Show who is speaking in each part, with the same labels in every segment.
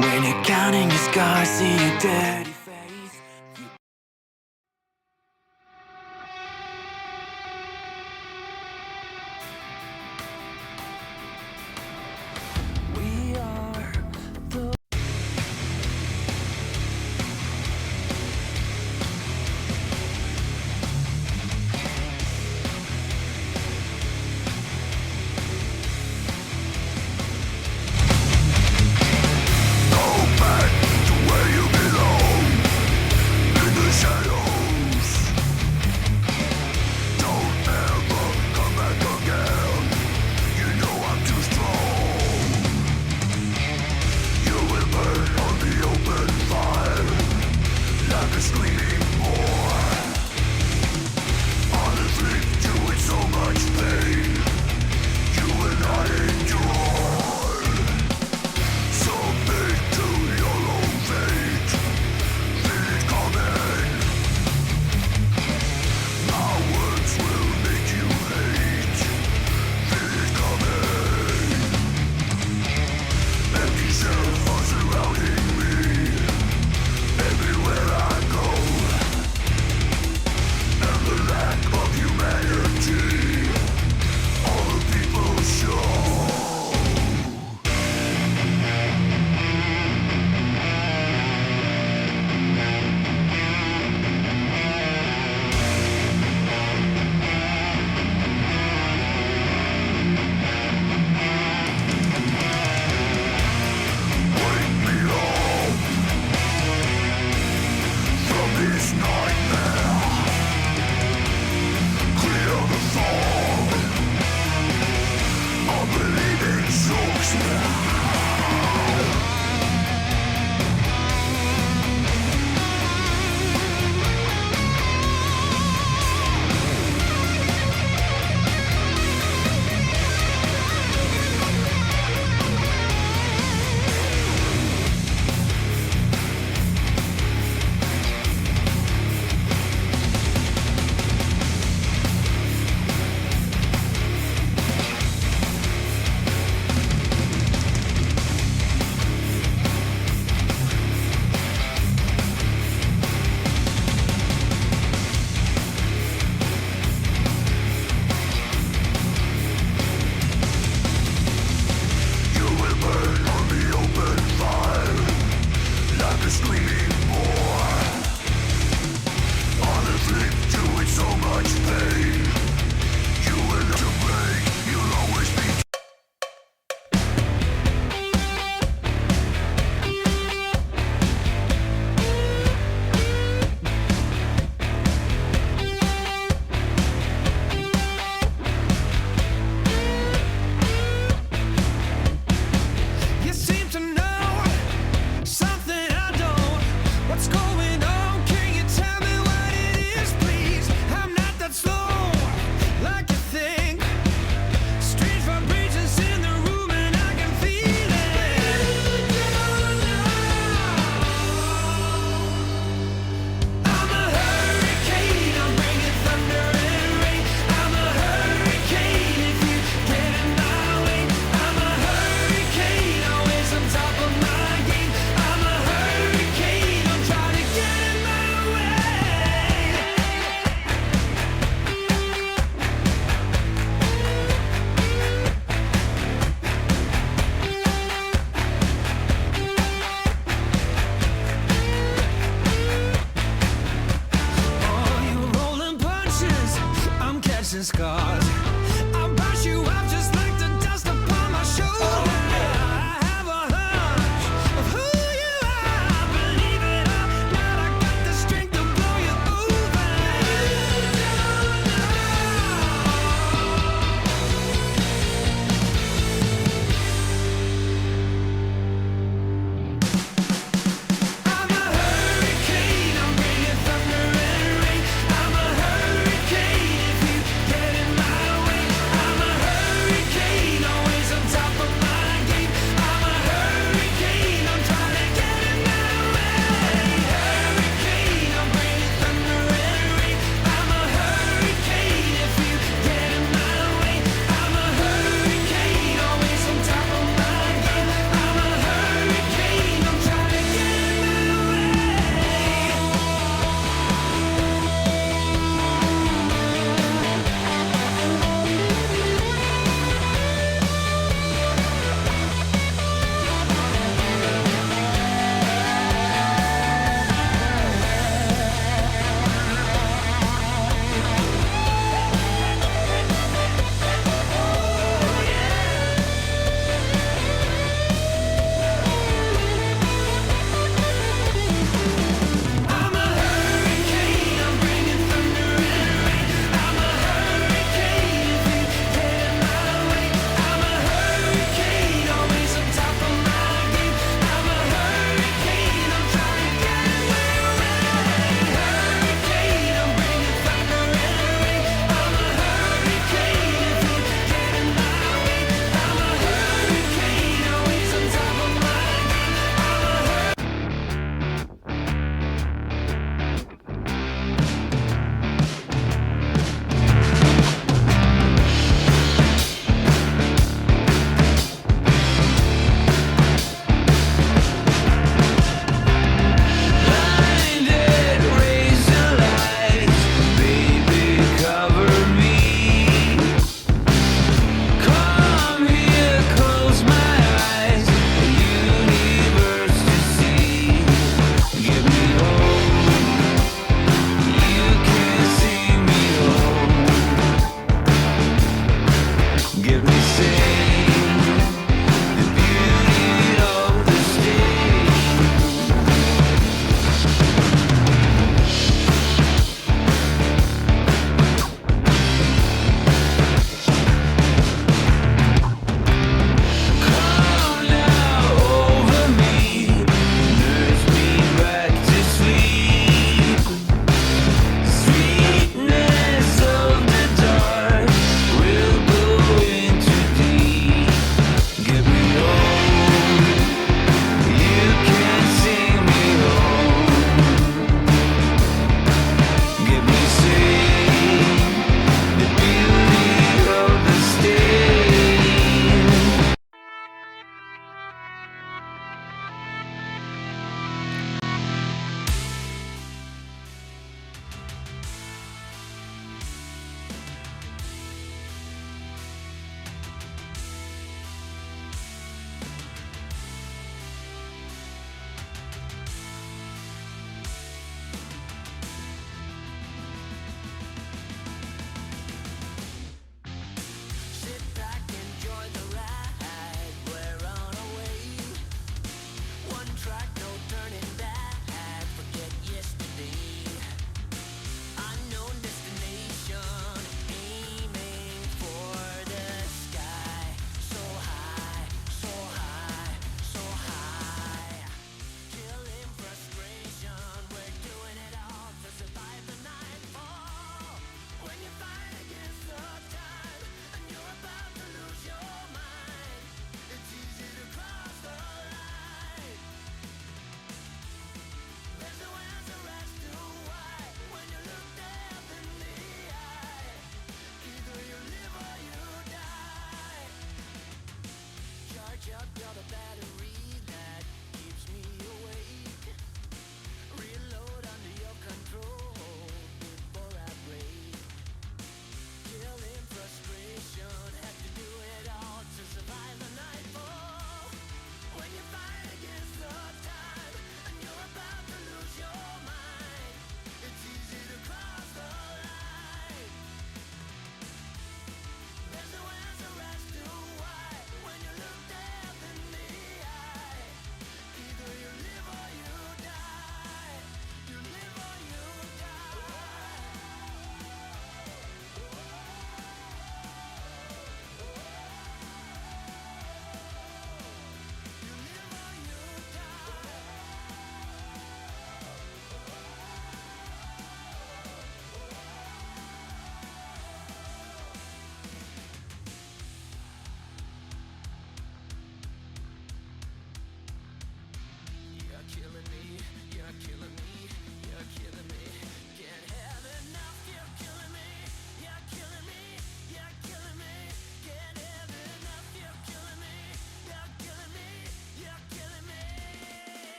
Speaker 1: When you're counting your scars, see your dirty face. We are the
Speaker 2: Go back to where you belong.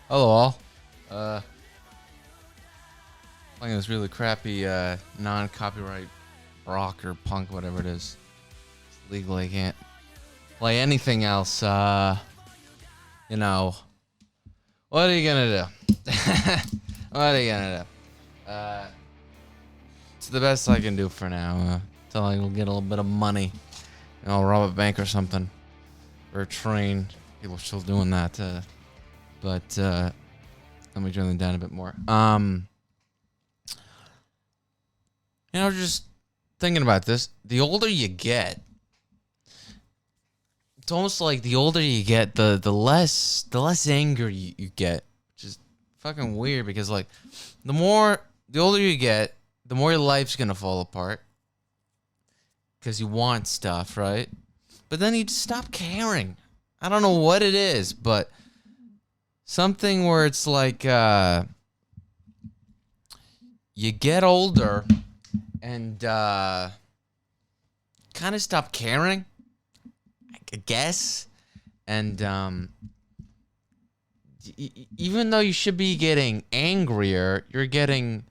Speaker 2: Hello all. Playing this really crappy non-copyright rock or punk, whatever it is. Legally, I can't play anything else. You know, what are you gonna do? What are you gonna do? It's the best I can do for now. Until I will get a little bit of money. You know, rob a bank or something, or a train. People are still doing that. But let me turn them down a bit more. You know, just thinking about this. The older you get, it's almost like the older you get, the less anger you get. Which is fucking weird because like the older you get, the more your life's gonna fall apart. Because you want stuff, right? But then you just stop caring. I don't know what it is, but something where it's like you get older and kind of stop caring, I guess. And even though you should be getting angrier, you're getting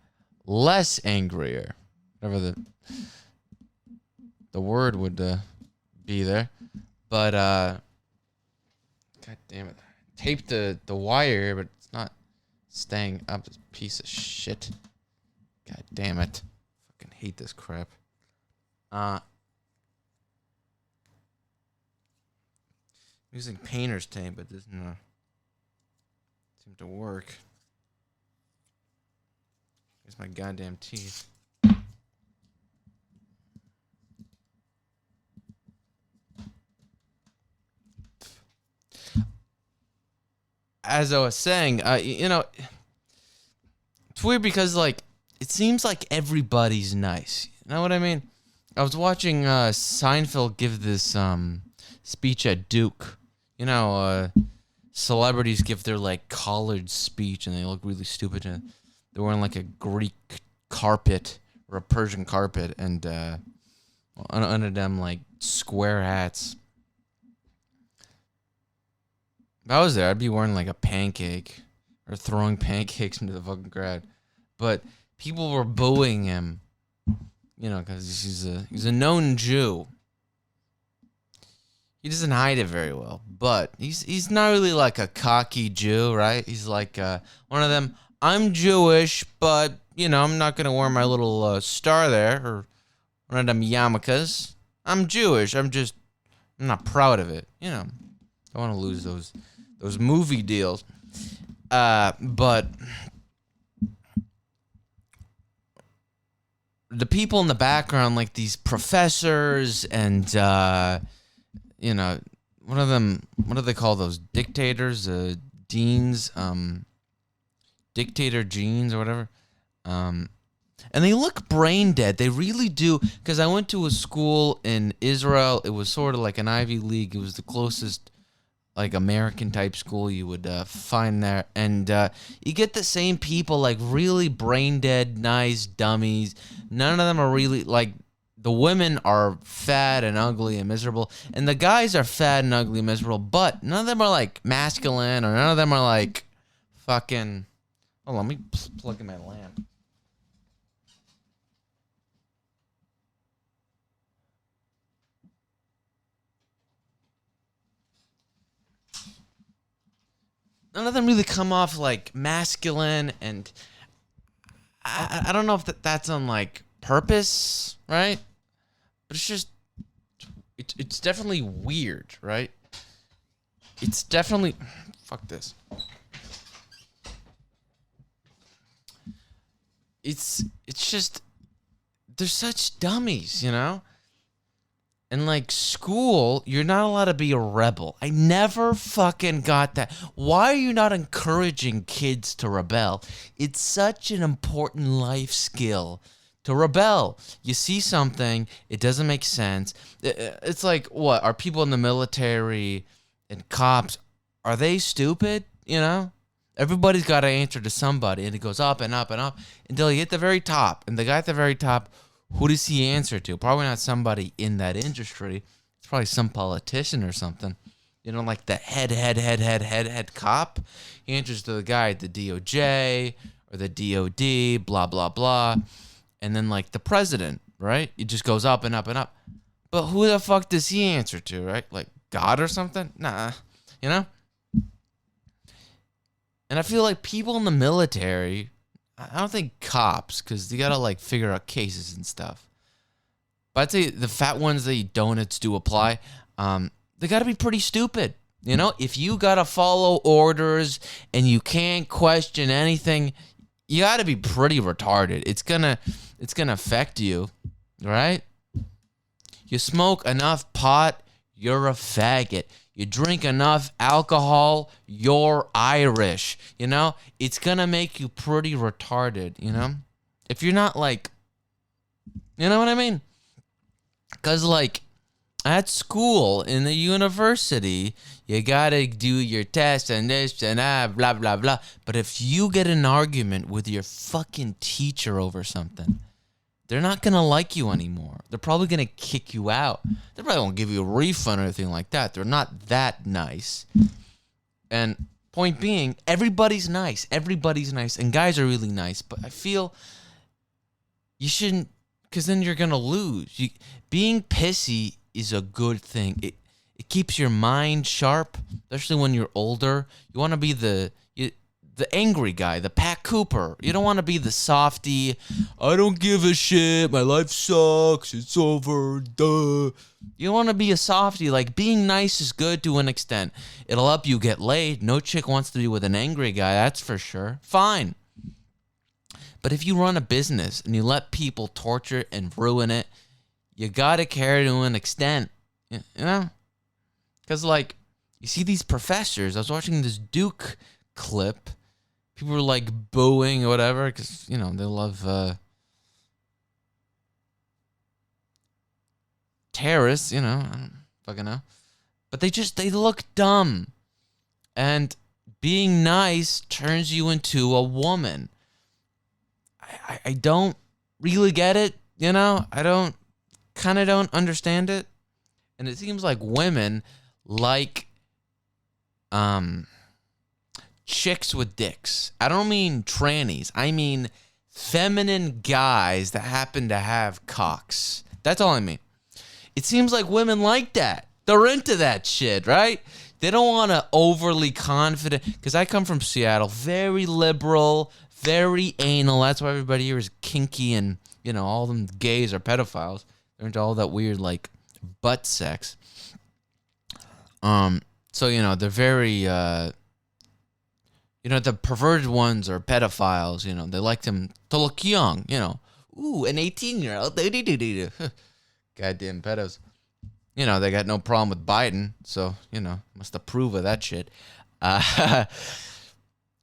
Speaker 2: less angrier. Whatever the word would be there. But god damn it. Taped the wire, but it's not staying up. This piece of shit. God damn it. Fucking hate this crap. Using painter's tape, but it doesn't seem to work. Here's my goddamn teeth. As I was saying, you know, it's weird because, like, it seems like everybody's nice. You know what I mean? I was watching Seinfeld give this speech at Duke. You know, celebrities give their, like, college speech, and they look really stupid. And they're wearing, like, a Greek carpet or a Persian carpet, and under them, like, square hats. If I was there, I'd be wearing like a pancake or throwing pancakes into the fucking crowd. But people were booing him, you know, because he's a known Jew. He doesn't hide it very well, but he's not really like a cocky Jew, right? He's like one of them. I'm Jewish, but you know, I'm not gonna wear my little star there or one of them yarmulkes. I'm Jewish. I'm not proud of it, you know. I want to lose those movie deals. But the people in the background, like these professors and, you know, one of them, what do they call those? Dictators? Deans? Dictator genes or whatever. And they look brain dead. They really do. Because I went to a school in Israel. It was sort of like an Ivy League. It was the closest like American type school you would find there, and you get the same people, like really brain dead, nice dummies. None of them are really like, the women are fat and ugly and miserable, and the guys are fat and ugly and miserable. But none of them are like masculine, or none of them are like fucking. Hold on, let me plug in my lamp. None of them really come off like masculine, and I don't know if that's on like purpose, right? But it's just it's definitely weird, right? It's definitely fuck this. It's just they're such dummies, you know? And like school, you're not allowed to be a rebel. I never fucking got that. Why are you not encouraging kids to rebel? It's such an important life skill to rebel. You see something, it doesn't make sense. It's like, what? Are people in the military and cops, are they stupid? You know? Everybody's got to answer to somebody, and it goes up and up and up until you hit the very top. And the guy at the very top, who does he answer to? Probably not somebody in that industry. It's probably some politician or something. You know, like the head cop. He answers to the guy at the DOJ or the DOD, blah, blah, blah. And then, like, the president, right? It just goes up and up and up. But who the fuck does he answer to, right? Like, God or something? Nah, you know? And I feel like people in the military, I don't think cops, because you got to, like, figure out cases and stuff. But I'd say the fat ones that eat donuts do apply. They got to be pretty stupid. You know, if you got to follow orders and you can't question anything, you got to be pretty retarded. It's going to affect you, right? You smoke enough pot, you're a faggot. You drink enough alcohol, you're Irish. You know, it's going to make you pretty retarded, you know? If you're not like, you know what I mean? Because, like, at school, in the university, you got to do your test and this and that, blah, blah, blah. But if you get an argument with your fucking teacher over something, they're not going to like you anymore. They're probably going to kick you out. They probably won't give you a refund or anything like that. They're not that nice. And point being, everybody's nice. Everybody's nice. And guys are really nice. But I feel you shouldn't, because then you're going to lose. Being pissy is a good thing. It keeps your mind sharp, especially when you're older. You want to be the angry guy, the Pat Cooper. You don't want to be the softy. I don't give a shit. My life sucks. It's over. Duh. You want to be a softy. Like, being nice is good to an extent. It'll help you get laid. No chick wants to be with an angry guy, that's for sure. Fine. But if you run a business and you let people torture and ruin it, you got to care to an extent. You know? Because, like, you see these professors. I was watching this Duke clip. People were, like, booing or whatever because, you know, they love terrorists, you know. I don't fucking know. But they look dumb. And being nice turns you into a woman. I don't really get it, you know? I don't understand it. And it seems like women like chicks with dicks. I don't mean trannies. I mean feminine guys that happen to have cocks. That's all I mean. It seems like women like that. They're into that shit, right? They don't want to overly confident. Because I come from Seattle. Very liberal, very anal. That's why everybody here is kinky and, you know, all them gays are pedophiles. They're into all that weird, like, butt sex. So, you know, they're very, you know, the perverted ones are pedophiles, you know. They like them to look young, you know. Ooh, an 18-year-old. Goddamn pedos. You know, they got no problem with Biden, so, you know, must approve of that shit.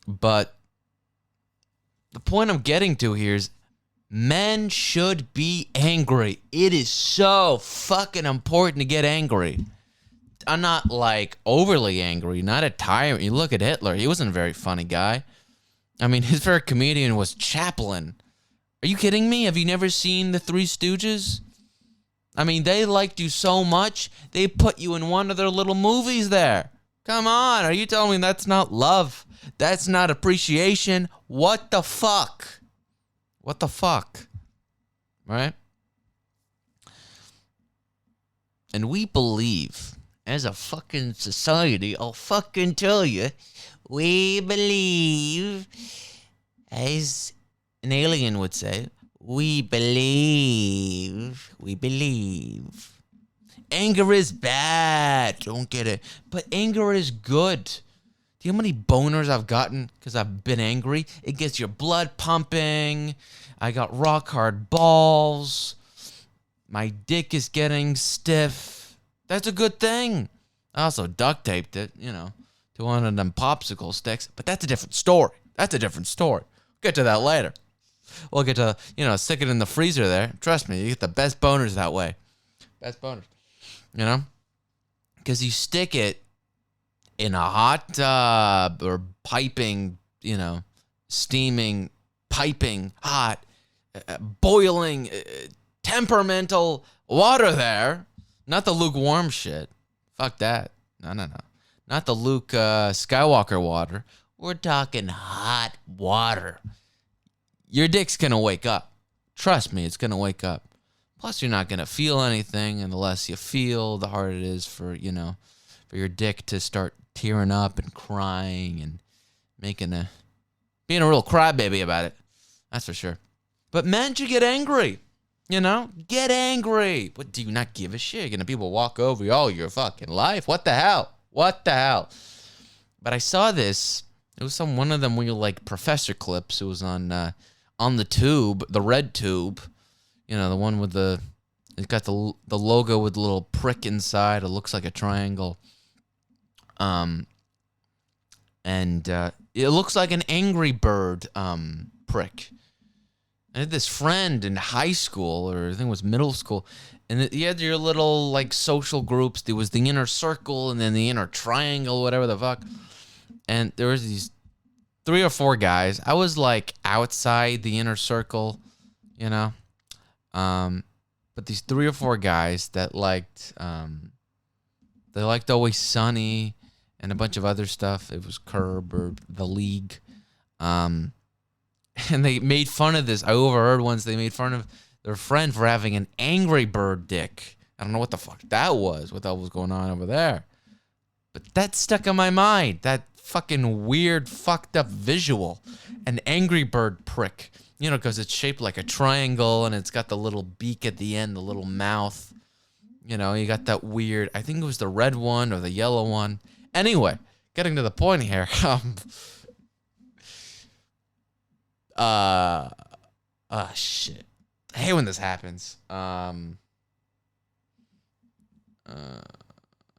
Speaker 2: But the point I'm getting to here is men should be angry. It is so fucking important to get angry. I'm not, like, overly angry, not a tyrant. You look at Hitler. He wasn't a very funny guy. I mean, his favorite comedian was Chaplin. Are you kidding me? Have you never seen The Three Stooges? I mean, they liked you so much, they put you in one of their little movies there. Come on, are you telling me that's not love? That's not appreciation? What the fuck? What the fuck? Right? And we believe, as a fucking society, I'll fucking tell you, we believe, as an alien would say, we believe. Anger is bad. Don't get it. But anger is good. Do you know how many boners I've gotten because I've been angry? It gets your blood pumping. I got rock hard balls. My dick is getting stiff. That's a good thing. I also duct taped it, you know, to one of them popsicle sticks. But that's a different story. Get to that later. We'll get to, you know, stick it in the freezer there. Trust me, you get the best boners that way. Best boners. You know? Because you stick it in a hot tub or piping, you know, steaming, piping, hot, boiling, temperamental water there. Not the lukewarm shit. Fuck that. No. not the Luke Skywalker water. We're talking hot water. Your dick's going to wake up. Trust me, it's going to wake up. Plus, you're not going to feel anything, and the less you feel, the harder it is for, for your dick to start tearing up and crying and being a real crybaby about it. That's for sure. But men should get angry, Get angry. What, do you not give a shit? You're going to people walk over you, oh, your fucking life? What the hell? What the hell? But I saw this. It was one of them professor clips. It was on the tube, the red tube. The one with it's got the logo with the little prick inside. It looks like a triangle. And it looks like an Angry Bird prick. I had this friend in high school, or I think it was middle school, and you had your little social groups. There was the inner circle and then the inner triangle, whatever the fuck. And there was these 3 or 4 guys. I was outside the inner circle, but these 3 or 4 guys that liked Always Sunny and a bunch of other stuff. It was Curb or The League. And they made fun of this. I overheard once they made fun of their friend for having an Angry Bird dick. I don't know what the fuck that was, what the hell was going on over there. But that stuck in my mind. That fucking weird, fucked up visual. An Angry Bird prick. Because it's shaped like a triangle and it's got the little beak at the end, the little mouth. You got that weird, I think it was the red one or the yellow one. Anyway, getting to the point here. Shit. I hate when this happens.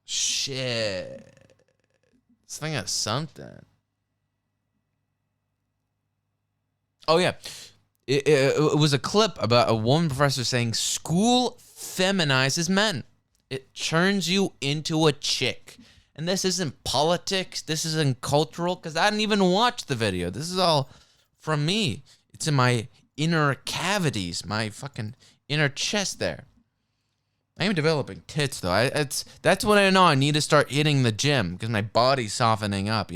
Speaker 2: Shit. This thing has something. Oh, yeah. It was a clip about a woman professor saying school feminizes men. It turns you into a chick. And this isn't politics. This isn't cultural, because I didn't even watch the video. This is all from me. It's in my inner cavities, my fucking inner chest there. I am developing tits, though. That's when I know I need to start hitting the gym, because my body's softening up,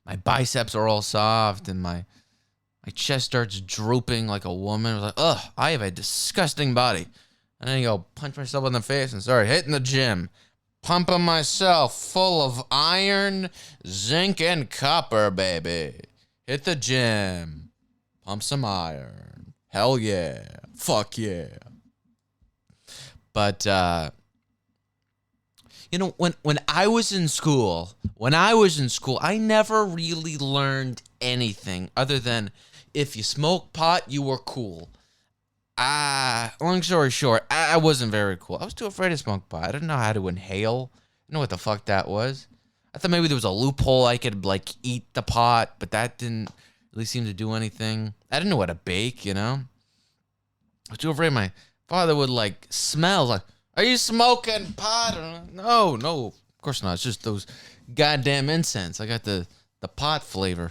Speaker 2: My biceps are all soft, and my chest starts drooping like a woman. I was like, ugh, I have a disgusting body. And then I go punch myself in the face and start hitting the gym. Pumping myself full of iron, zinc, and copper, baby. Hit the gym. Pump some iron. Hell yeah. Fuck yeah. But, when I was in school, I never really learned anything other than if you smoke pot, you were cool. Long story short, I wasn't very cool. I was too afraid to smoke pot. I didn't know how to inhale. I didn't know what the fuck that was. I thought maybe there was a loophole I could, eat the pot, but that didn't really seem to do anything. I didn't know how to bake, I was too afraid my father would, smell. Are you smoking pot? No, of course not. It's just those goddamn incense. I got the pot flavor,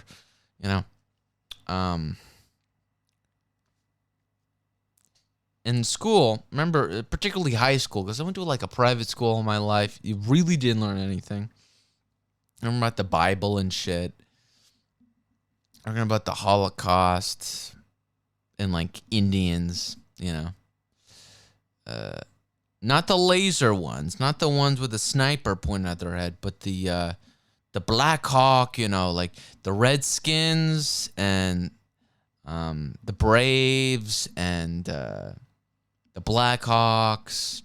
Speaker 2: In school, remember, particularly high school, because I went to a private school in my life. You really didn't learn anything. I remember about the Bible and shit. I remember about the Holocaust and Indians, Not the laser ones, not the ones with the sniper pointing at their head, but the Black Hawk, the Redskins and the Braves and the Blackhawks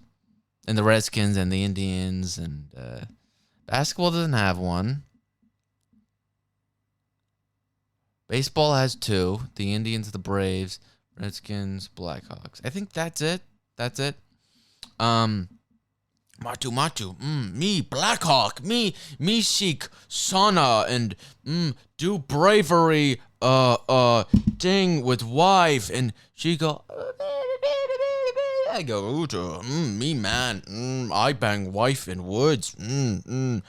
Speaker 2: and the Redskins and the Indians, and basketball doesn't have one. Baseball has 2. The Indians, the Braves, Redskins, Blackhawks. I think that's it. Matu, me, Blackhawk, me seek sauna and do bravery, thing with wife, and she go, I go, me man, I bang wife in woods, me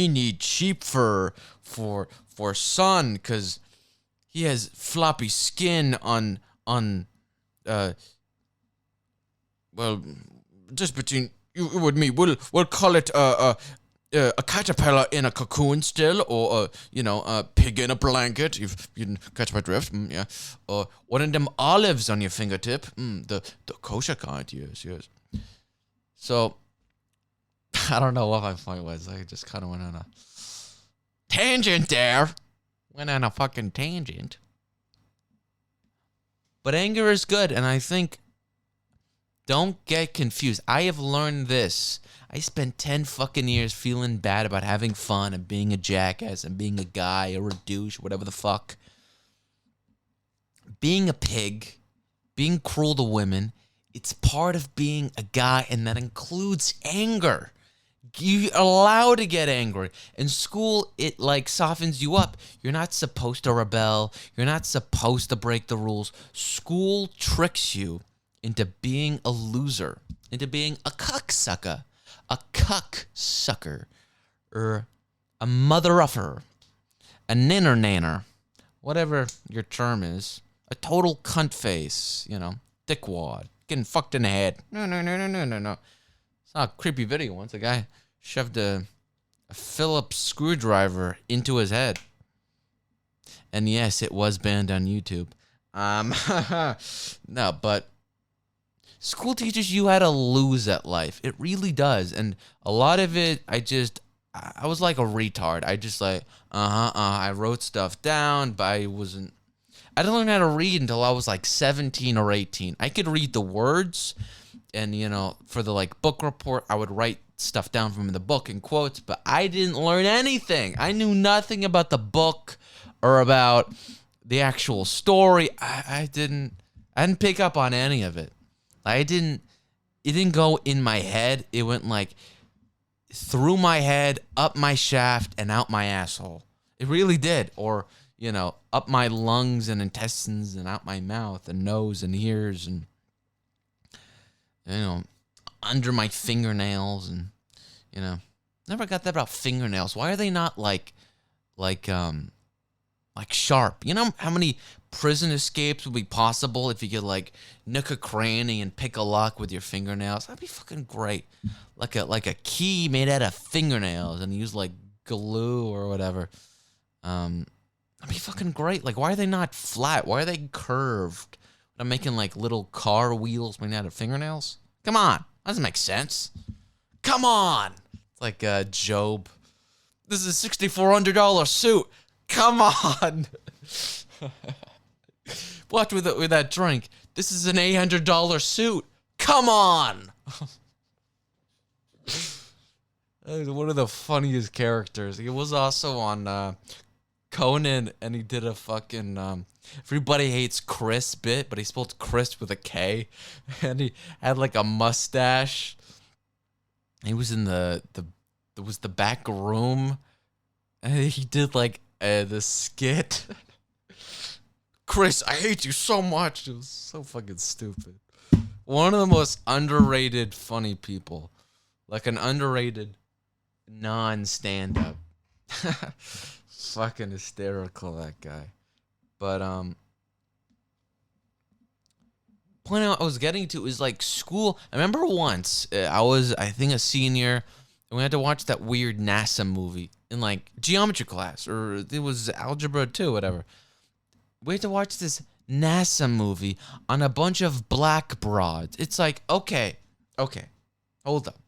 Speaker 2: need sheep fur for son, cause he has floppy skin on, well, just between you and me, we'll call it, a caterpillar in a cocoon still, or a pig in a blanket. If you can catch my drift, yeah. Or one of them olives on your fingertip. The kosher kind, yes. So I don't know what my point was. I just kind of went on a tangent there. Went on a fucking tangent. But anger is good, and I think, don't get confused. I have learned this. I spent 10 fucking years feeling bad about having fun and being a jackass and being a guy or a douche, whatever the fuck. Being a pig, being cruel to women, it's part of being a guy, and that includes anger. You're allowed to get angry. In school, it like softens you up. You're not supposed to rebel. You're not supposed to break the rules. School tricks you into being a loser, into being a cucksucker, or a mother-uffer, a ninner-nanner, whatever your term is, a total cunt face, dickwad, getting fucked in the head. No. It's not a creepy video once. A guy shoved a Phillips screwdriver into his head. And yes, it was banned on YouTube. No, but school teaches you how to lose at life. It really does. And a lot of it, I was like a retard. I just I wrote stuff down, but I didn't learn how to read until I was like 17 or 18. I could read the words, and, for the like book report, I would write stuff down from the book in quotes, but I didn't learn anything. I knew nothing about the book or about the actual story. I didn't pick up on any of it. It didn't go in my head. It went like through my head, up my shaft, and out my asshole. It really did. Or, up my lungs and intestines and out my mouth and nose and ears and, under my fingernails and, never got that about fingernails. Why are they not like sharp? You know how many prison escapes would be possible if you could like nook a cranny and pick a lock with your fingernails? That'd be fucking great. Like a key made out of fingernails and use like glue or whatever. That'd be fucking great. Like, why are they not flat? Why are they curved? I'm making like little car wheels made out of fingernails. Come on, that doesn't make sense. Come on. It's like Job. This is a $6,400 suit. Come on. What with that drink? This is an $800 suit. Come on. One of the funniest characters. He was also on Conan, and he did a fucking Everybody Hates Chris bit, but he spelled Chris with a K, and he had like a mustache. He was in the back room, and he did like the skit. Chris, I hate you so much. It was so fucking stupid. One of the most underrated funny people. Like an underrated non-stand-up. Fucking hysterical, that guy. But point out I was getting to is like school. I remember once I was, I think, a senior, and we had to watch that weird NASA movie in like geometry class, or it was algebra 2, whatever. We had to watch this NASA movie on a bunch of black broads. It's like, okay, hold up.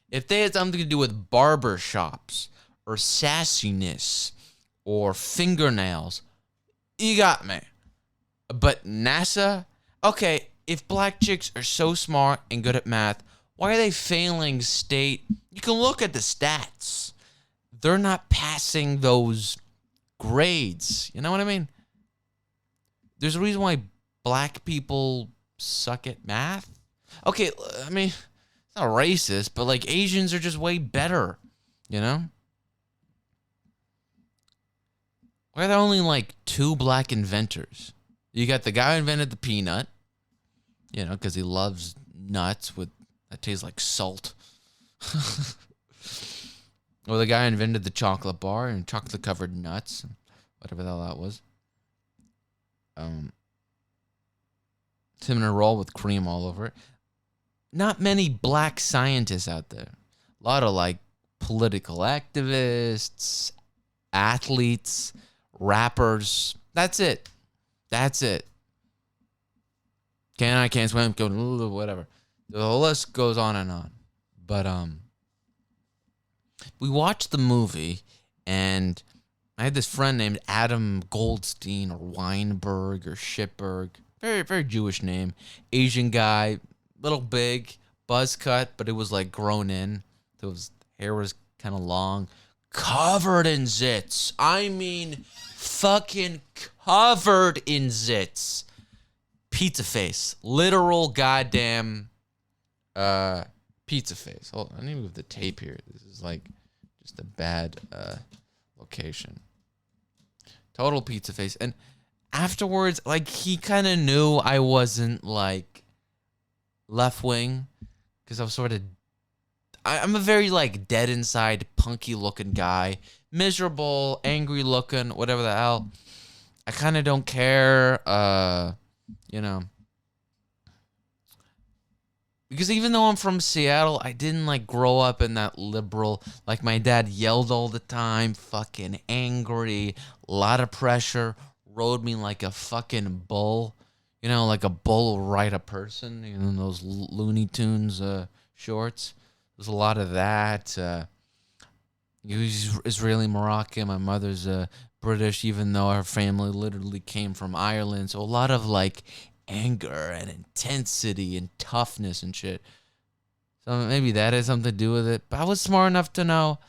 Speaker 2: If they had something to do with barber shops or sassiness or fingernails, you got me. But NASA, okay, if black chicks are so smart and good at math, why are they failing state? You can look at the stats. They're not passing those grades. You know what I mean? There's a reason why black people suck at math. Okay, I mean, it's not racist, but like Asians are just way better, you know? Why are there only like 2 black inventors? You got the guy who invented the peanut, because he loves nuts that taste like salt. Or the guy who invented the chocolate bar and chocolate covered nuts, whatever the hell that was. Cinnamon roll with cream all over it. Not many black scientists out there. A lot of like political activists, athletes, rappers. That's it. That's it. Can't swim, go whatever. The whole list goes on and on. But we watched the movie, and I had this friend named Adam Goldstein or Weinberg or Shipberg. Very, very Jewish name. Asian guy, little big, buzz cut, but it was like grown in. So his hair was kind of long, covered in zits. I mean, fucking covered in zits. Pizza face. Literal goddamn pizza face. Hold on, I need to move the tape here. This is like just a bad location. Total pizza face. And afterwards, like, he kind of knew I wasn't like left wing, because I was sort of, I'm a very like dead inside, punky looking guy, miserable, angry looking, whatever the hell. I kind of don't care, you know. Because even though I'm from Seattle, I didn't like grow up in that liberal, like my dad yelled all the time, fucking angry, a lot of pressure, rode me like a fucking bull, you know, like a bull will ride a person, you know, those Looney Tunes shorts. There's a lot of that. He's Israeli Moroccan. My mother's British, even though her family literally came from Ireland. So a lot of like anger and intensity and toughness and shit. So maybe that has something to do with it. But I was smart enough to know,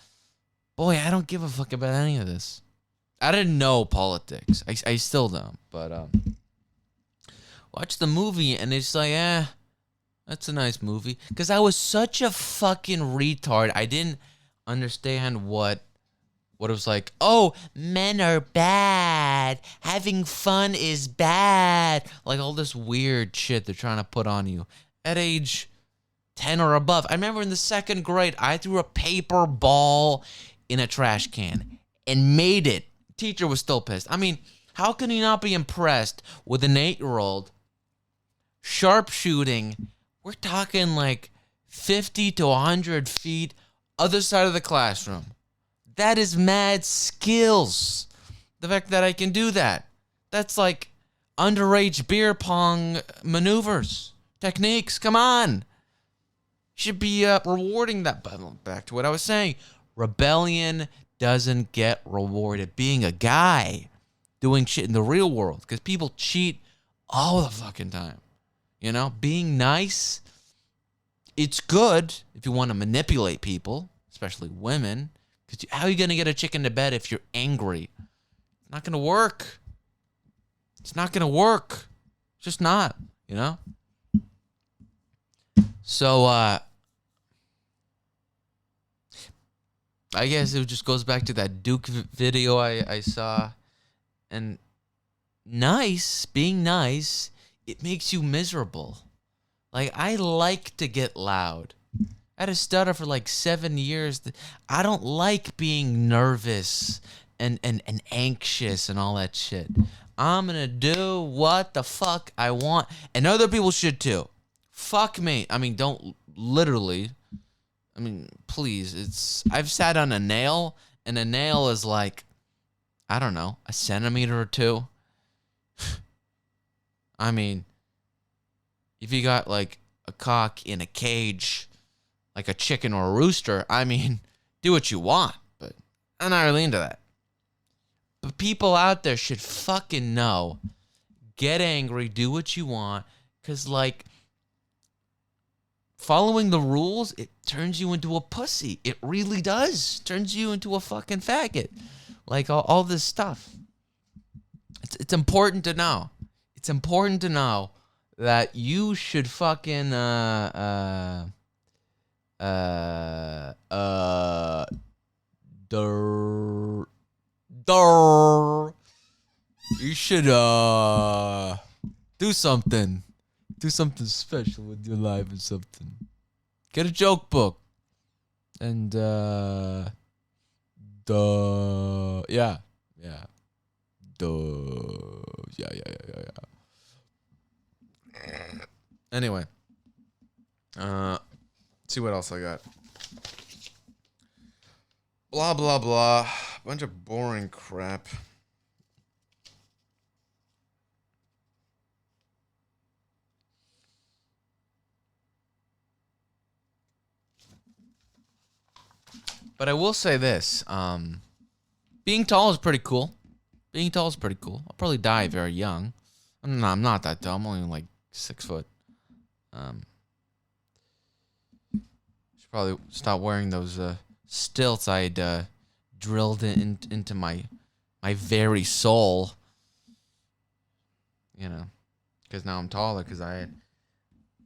Speaker 2: boy, I don't give a fuck about any of this. I didn't know politics. I still don't. But watch the movie and it's like, that's a nice movie. Because I was such a fucking retard. I didn't understand what it was like. Oh, men are bad. Having fun is bad. Like all this weird shit they're trying to put on you at age 10 or above. I remember in the second grade, I threw a paper ball in a trash can and made it. Teacher was still pissed. I mean, how can you not be impressed with an 8-year-old sharpshooting? We're talking like 50 to 100 feet other side of the classroom. That is mad skills. The fact that I can do that. That's like underage beer pong maneuvers, techniques. Come on. Should be rewarding that. But back to what I was saying. Rebellion doesn't get rewarded. Being a guy doing shit in the real world. Because people cheat all the fucking time. You know? Being nice, it's good if you want to manipulate people, especially women. Because how are you going to get a chick into bed if you're angry? It's not going to work. It's not going to work. It's just not, you know? So, I guess it just goes back to that Duke video I saw. And being nice, it makes you miserable. Like, I like to get loud. I had a stutter for like 7 years. I don't like being nervous and anxious and all that shit. I'm going to do what the fuck I want. And other people should too. Fuck me. I mean, don't literally. I mean, please. I've sat on a nail, and a nail is like, I don't know, a centimeter or two. I mean, if you got like a cock in a cage, like a chicken or a rooster, I mean, do what you want, but I'm not really into that. But people out there should fucking know. Get angry, do what you want, because, like, following the rules, it turns you into a pussy. It really does. Turns you into a fucking faggot. Like, all this stuff. It's important to know. It's important to know that you should fucking, you should do something. Do something special with your life or something. Get a joke book. And yeah. Yeah. Yeah. Anyway. See what else I got. Blah, blah, blah. Bunch of boring crap. But I will say this. Being tall is pretty cool. Being tall is pretty cool. I'll probably die very young. I'm not that tall. I'm only like 6 foot. Should probably stop wearing those stilts I'd drilled into my very soul. You know, because now I'm taller. Because I had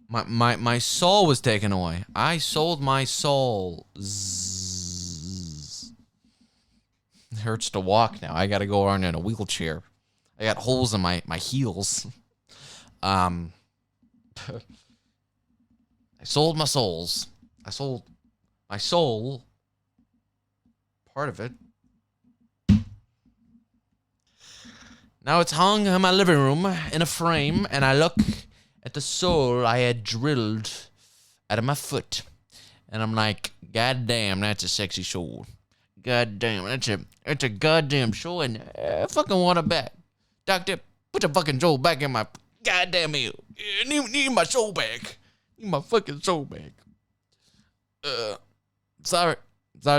Speaker 2: my soul was taken away. I sold my soul. Zzz. It hurts to walk now. I got to go around in a wheelchair. I got holes in my heels. I sold my souls. I sold my soul. Part of it. Now it's hung in my living room in a frame, and I look at the soul I had drilled out of my foot, and I'm like, God damn, that's a sexy soul. God damn, that's a goddamn soul, and I fucking want it back. Doctor, put your fucking soul back in my goddamn ear. Need my soul back. Need my fucking soul back. Sorry,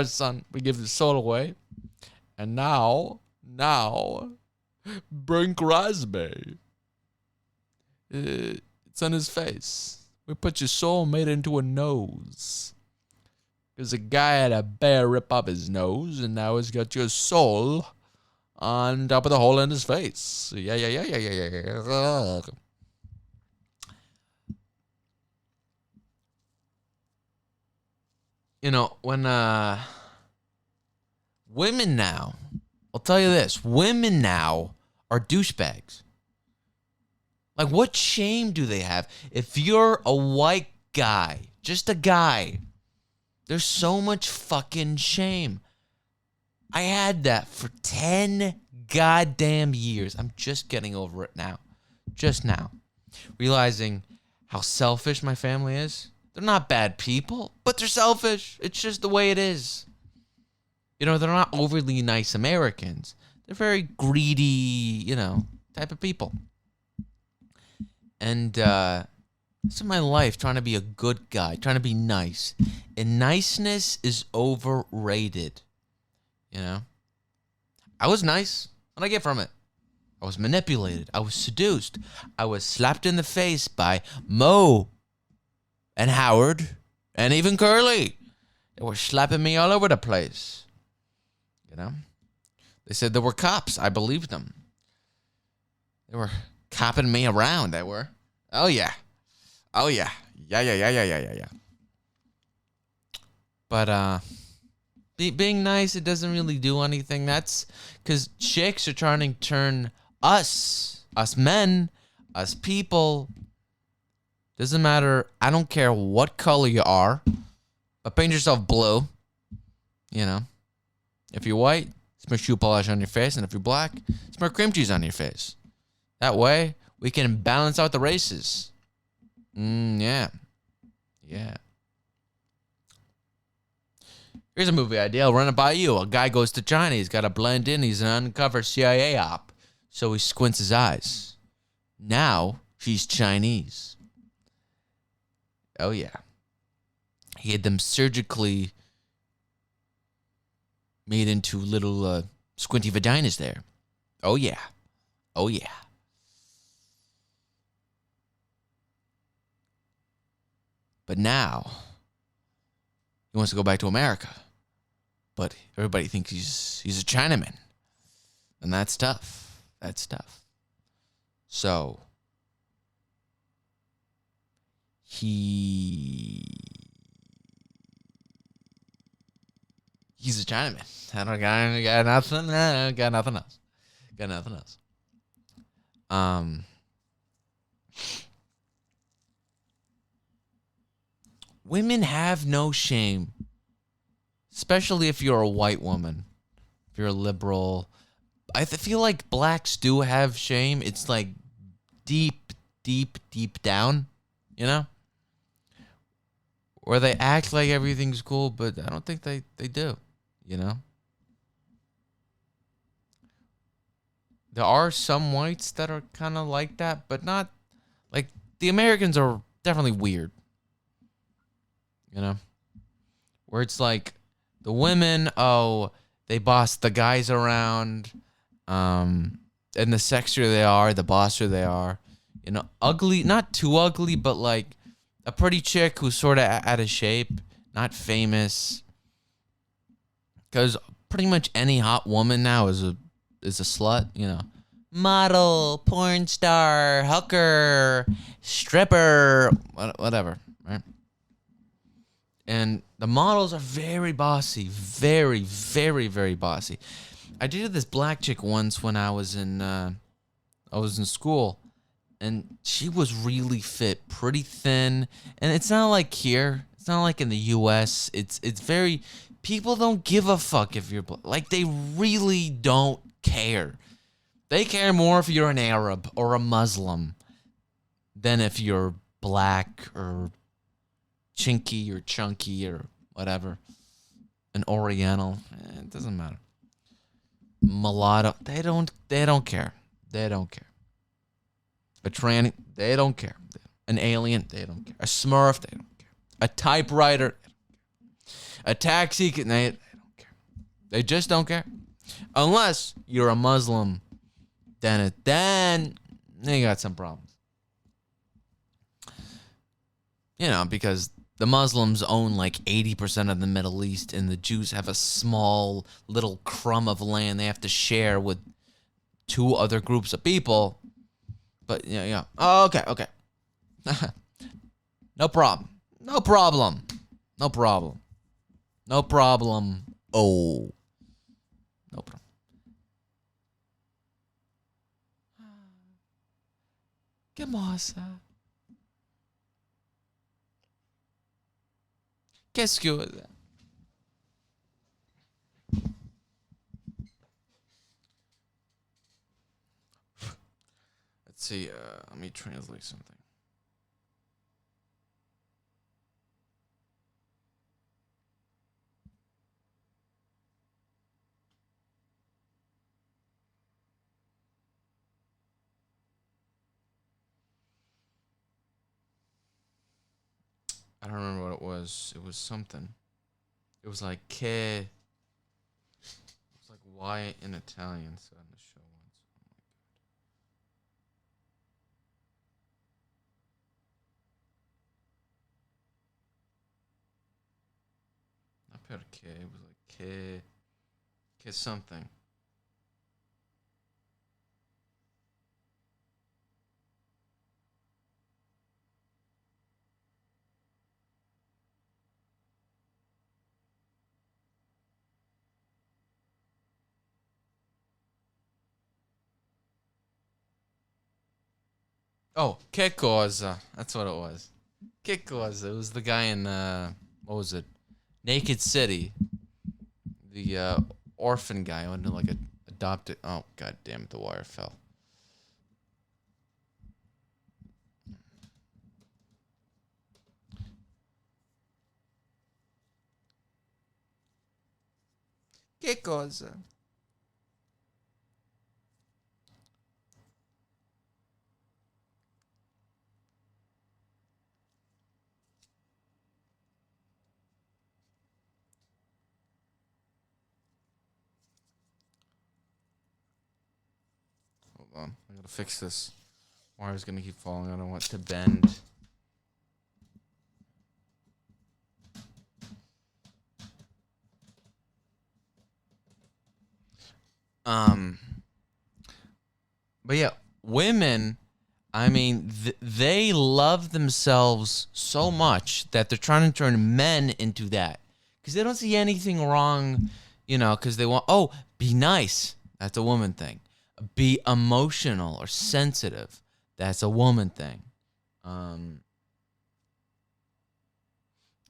Speaker 2: son. We give the soul away, and now, Brink Crosby. It's on his face. We put your soul made into a nose. Because a guy had a bear rip off his nose, and now he's got your soul on top of the hole in his face. Yeah. You know, when women now, I'll tell you this, women now are douchebags. Like, what shame do they have? If you're a white guy, just a guy, there's so much fucking shame. I had that for 10 goddamn years. I'm just getting over it now. Just now. Realizing how selfish my family is. They're not bad people, but they're selfish. It's just the way it is. You know, they're not overly nice Americans. They're very greedy, you know, type of people. And this is my life, trying to be a good guy, trying to be nice. And niceness is overrated. You know? I was nice. What did I get from it? I was manipulated. I was seduced. I was slapped in the face by Mo and Howard and even Curly. They were slapping me all over the place. You know? They said there were cops. I believed them. They were copping me around. They were. Oh, yeah. Oh, yeah. Yeah. But, being nice, it doesn't really do anything. That's because chicks are trying to turn us men, us people. Doesn't matter. I don't care what color you are, but paint yourself blue. You know, if you're white, smear shoe polish on your face, and if you're black, smear cream cheese on your face. That way, we can balance out the races. Yeah. Here's a movie idea. I'll run it by you. A guy goes to China. He's got to blend in. He's an undercover CIA op. So he squints his eyes. Now, he's Chinese. Oh, yeah. He had them surgically made into little squinty vaginas there. Oh, yeah. But now, he wants to go back to America. But everybody thinks he's a Chinaman. And that's tough. So, he's a Chinaman. I don't got nothing. Got nothing else. Women have no shame, especially if you're a white woman, if you're a liberal. I feel like blacks do have shame. It's like deep down, you know? Where they act like everything's cool, but I don't think they do, you know? There are some whites that are kind of like that, but not like the Americans are definitely weird, you know? Where it's like the women, oh, they boss the guys around, and the sexier they are, the bossier they are. You know, ugly, not too ugly, but like a pretty chick who's sort of out of shape, not famous. Because pretty much any hot woman now is a slut, you know. Model, porn star, hooker, stripper, whatever, right? And the models are very bossy, very, very, very bossy. I dated this black chick once when I was in school, and she was really fit, pretty thin. And it's not like here. It's not like in the U.S. It's very, people don't give a fuck if you're black. Like, they really don't care. They care more if you're an Arab or a Muslim than if you're black or chinky or chunky or whatever. An Oriental. It doesn't matter. Mulatto. They don't care. They don't care. A tranny, they don't care. An alien, they don't care. A Smurf, they don't care. A typewriter, they don't care. A taxi, they don't care. They just don't care. Unless you're a Muslim, then you got some problems. You know, because the Muslims own like 80% of the Middle East, and the Jews have a small little crumb of land they have to share with 2 other groups of people. But yeah. Oh, okay. No problem. Oh, no problem. Que moça. Qu'est-ce que... Let's see. Let me translate something. I don't remember what it was. It was something. It was like que. It was like why in Italian. So on the show once. Oh my god. Not perché. It was like que something. Oh, che cosa? That's what it was. Che cosa? It was the guy in what was it? Naked City. The orphan guy who like adopted. Oh, god damn it! The wire fell. Che cosa? Hold on, I gotta fix this. Wire's gonna keep falling. I don't want it to bend. But yeah, women, I mean, they love themselves so much that they're trying to turn men into that. Because they don't see anything wrong, you know, because they want, oh, be nice. That's a woman thing. Be emotional or sensitive. That's a woman thing.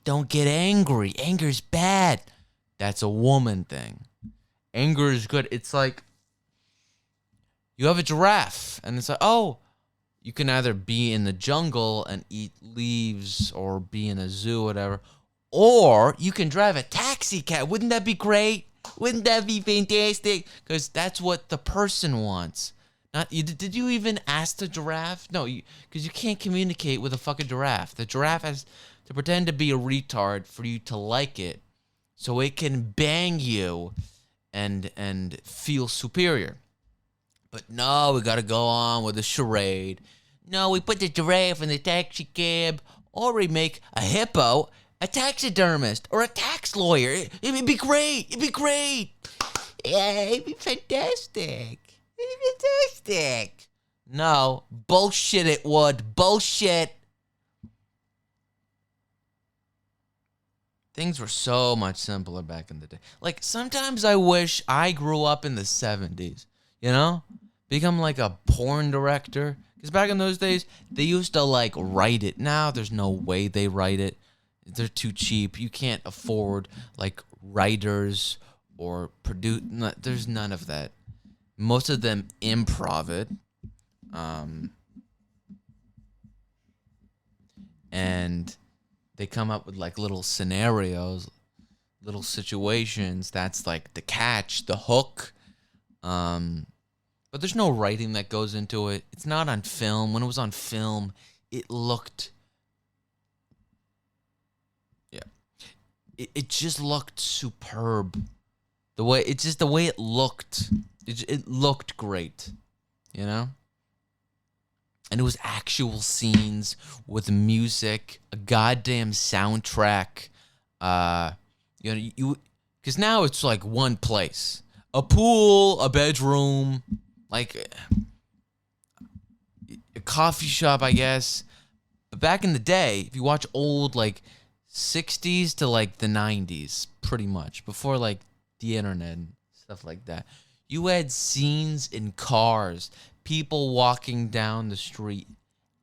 Speaker 2: Don't get angry. Anger's bad. That's a woman thing. Anger is good. It's like you have a giraffe, and it's like, oh, you can either be in the jungle and eat leaves or be in a zoo or whatever, or you can drive a taxi cab. Wouldn't that be great? Wouldn't that be fantastic? Because that's what the person wants. Not you. Did you even ask the giraffe? No, because you can't communicate with a fucking giraffe. The giraffe has to pretend to be a retard for you to like it, so it can bang you, and feel superior. But no, we gotta go on with the charade. No, we put the giraffe in the taxi cab, or we make a hippo a taxidermist or a tax lawyer. It'd be great. It'd be great. Yeah, it'd be fantastic. It'd be fantastic. No, bullshit it would. Bullshit. Things were so much simpler back in the day. Like, sometimes I wish I grew up in the 70s, you know? Become like a porn director. Because back in those days, they used to, like, write it. Now, there's no way they write it. They're too cheap. You can't afford, like, writers or produce. No, there's none of that. Most of them improv it. And they come up with, like, little scenarios, little situations. That's, like, the catch, the hook. But there's no writing that goes into it. It's not on film. When it was on film, it looked... Yeah. It just looked superb. The way it looked. It looked great. You know? And it was actual scenes with music, a goddamn soundtrack. Because now it's like one place. A pool, a bedroom... like a coffee shop, I guess. But back in the day, if you watch old, like, 60s to, like, the 90s, pretty much, before, like, the internet and stuff like that, you had scenes in cars, people walking down the street,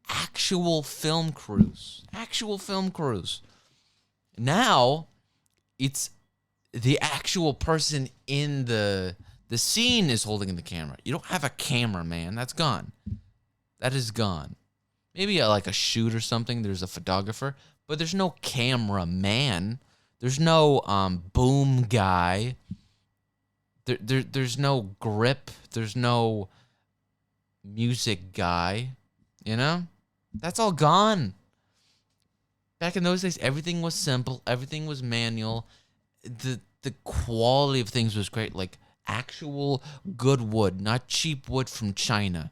Speaker 2: actual film crews. Now, it's the actual person in the scene is holding the camera. You don't have a cameraman. That's gone. That is gone. Maybe like a shoot or something. There's a photographer, but there's no cameraman. There's no boom guy. There's no grip. There's no music guy. You know? That's all gone. Back in those days, everything was simple. Everything was manual. The quality of things was great. Like, actual good wood, not cheap wood from China.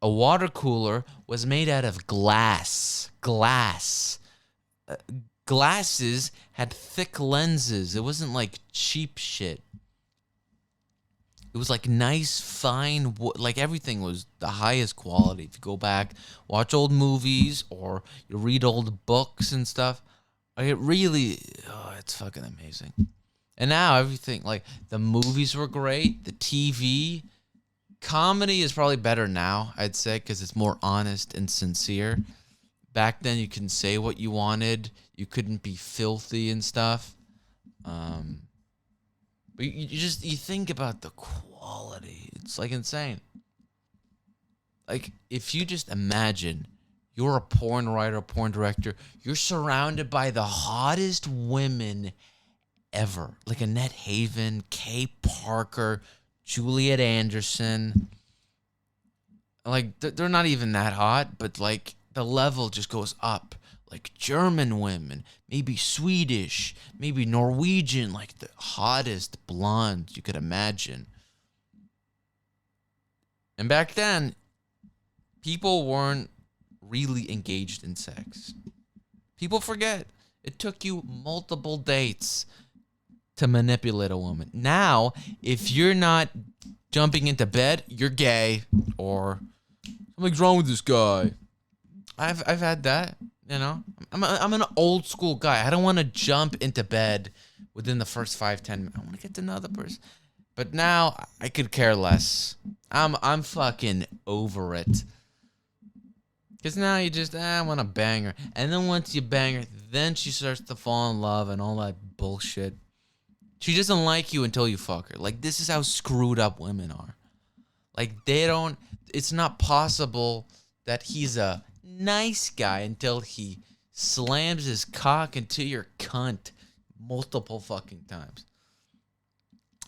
Speaker 2: A water cooler was made out of glass. Glasses had thick lenses. It wasn't like cheap shit. It was like nice, fine wood. Like, everything was the highest quality. If you go back, watch old movies, or you read old books and stuff, it really, it's fucking amazing. And now everything, like, the movies were great. The TV, comedy is probably better now, I'd say, because it's more honest and sincere. Back then, you can say what you wanted. You couldn't be filthy and stuff. But you think about the quality. It's, like, insane. Like, if you just imagine you're a porn writer, porn director, you're surrounded by the hottest women ever. Like Annette Haven, Kay Parker, Juliet Anderson. Like, they're not even that hot, but, like, the level just goes up. Like, German women, maybe Swedish, maybe Norwegian, like the hottest blondes you could imagine. And back then, people weren't really engaged in sex. People forget. It took you multiple dates to manipulate a woman. Now, if you're not jumping into bed, you're gay, or something's wrong with this guy. I've had that, you know. I'm an old school guy. I don't want to jump into bed within the first 5-10 minutes. I want to get to know the person. But now I could care less. I'm fucking over it. Because now you just, I want to bang her. And then once you bang her, then she starts to fall in love and all that bullshit. She doesn't like you until you fuck her. Like, this is how screwed up women are. Like, it's not possible that he's a nice guy until he slams his cock into your cunt multiple fucking times.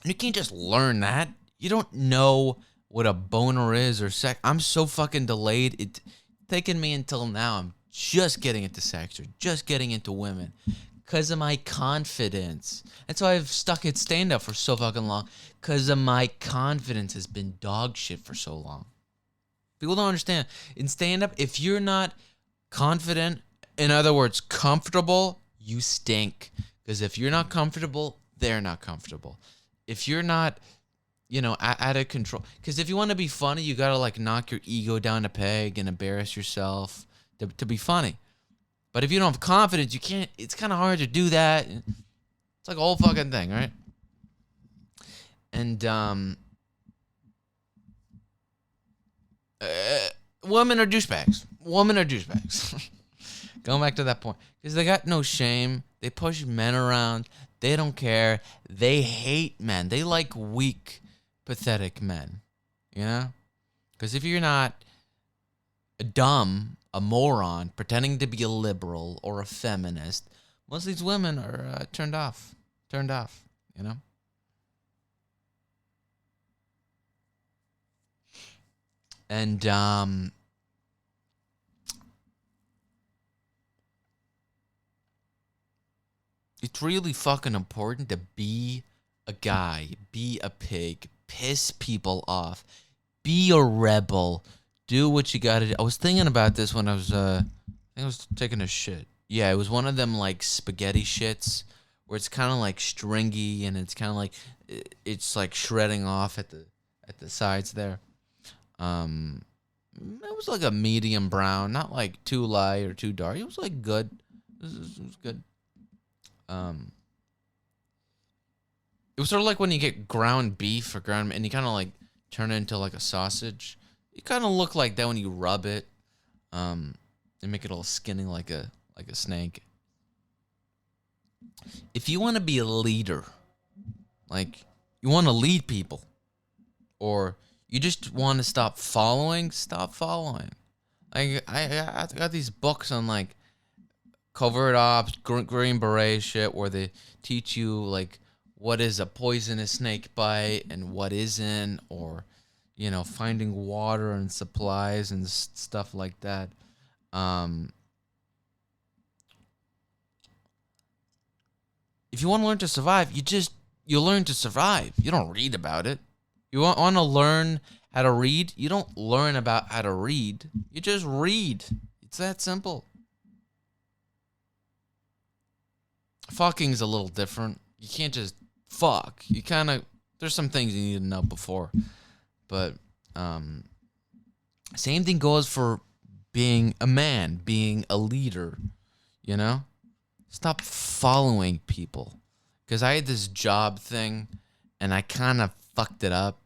Speaker 2: You can't just learn that. You don't know what a boner is or sex. I'm so fucking delayed. It's taken me until now. I'm just getting into sex or just getting into women because of my confidence. That's why I've stuck at stand-up for so fucking long, because of my confidence has been dog shit for so long. People don't understand. In stand-up, if you're not confident, in other words, comfortable, you stink. Because if you're not comfortable, they're not comfortable. If you're not, out of control. Because if you want to be funny, you got to, like, knock your ego down a peg and embarrass yourself to be funny. But if you don't have confidence, you can't. It's kind of hard to do that. It's like a whole fucking thing, right? And, women are douchebags. Women are douchebags. Going back to that point. Because they got no shame. They push men around. They don't care. They hate men. They like weak, pathetic men. You know? Because if you're not dumb, a moron, pretending to be a liberal or a feminist, most of these women are turned off. Turned off, you know? And it's really fucking important to be a guy, be a pig, piss people off, be a rebel, do what you gotta do. I was thinking about this when I was taking a shit. Yeah, it was one of them like spaghetti shits where it's kind of like stringy and it's kind of like it's like shredding off at the sides there. It was like a medium brown, not like too light or too dark. It was like good. It was good. It was sort of like when you get ground beef or ground, and you kind of like turn it into like a sausage. You kind of look like that when you rub it. And make it all skinny like a snake. If you want to be a leader, like you want to lead people, or you just want to stop following. I got these books on like covert ops, green beret shit, where they teach you like what is a poisonous snake bite and what isn't, or finding water and supplies and stuff like that. If you want to learn to survive, you learn to survive. You don't read about it. You want to learn how to read? You don't learn about how to read. You just read. It's that simple. Fucking's a little different. You can't just fuck. There's some things you need to know before. But same thing goes for being a man, being a leader, Stop following people. Because I had this job thing, and I kind of fucked it up.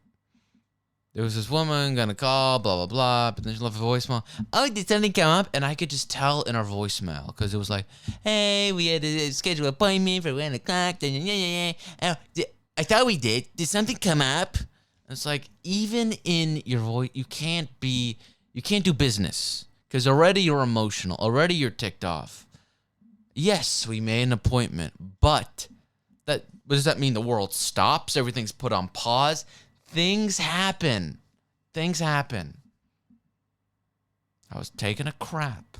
Speaker 2: There was this woman gonna call, blah, blah, blah, but then she left a voicemail. Oh, did something come up? And I could just tell in her voicemail, because it was like, hey, we had a scheduled appointment for 1 o'clock. I thought we did. Did something come up? It's like, even in your voice, you can't do business, because already you're emotional. Already you're ticked off. Yes, we made an appointment, but what does that mean? The world stops? Everything's put on pause? Things happen. I was taking a crap.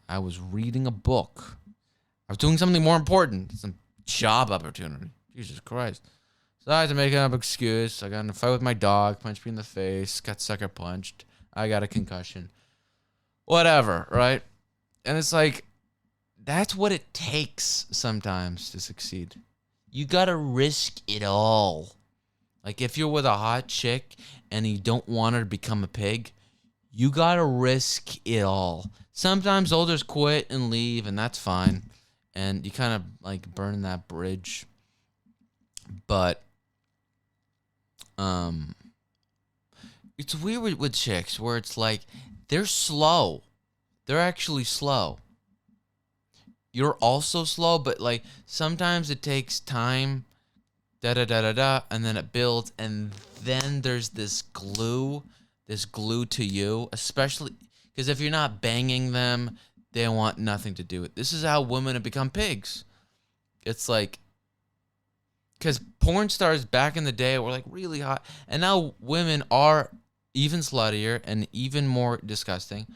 Speaker 2: I was reading a book. I was doing something more important. Some job opportunity. Jesus Christ. So I had to make an excuse. I got in a fight with my dog, punched me in the face, got sucker punched. I got a concussion. Whatever, right? And it's like, that's what it takes sometimes to succeed. You gotta risk it all. Like if you're with a hot chick and you don't want her to become a pig, you gotta risk it all. Sometimes they'll just quit and leave, and that's fine. And you kind of like burn that bridge. But it's weird with chicks where it's like they're slow. They're actually slow. You're also slow, but like sometimes it takes time, and then it builds, and then there's this glue to you, especially because if you're not banging them, they want nothing to do with it. This is how women have become pigs. It's like because porn stars back in the day were like really hot, and now women are even sluttier and even more disgusting.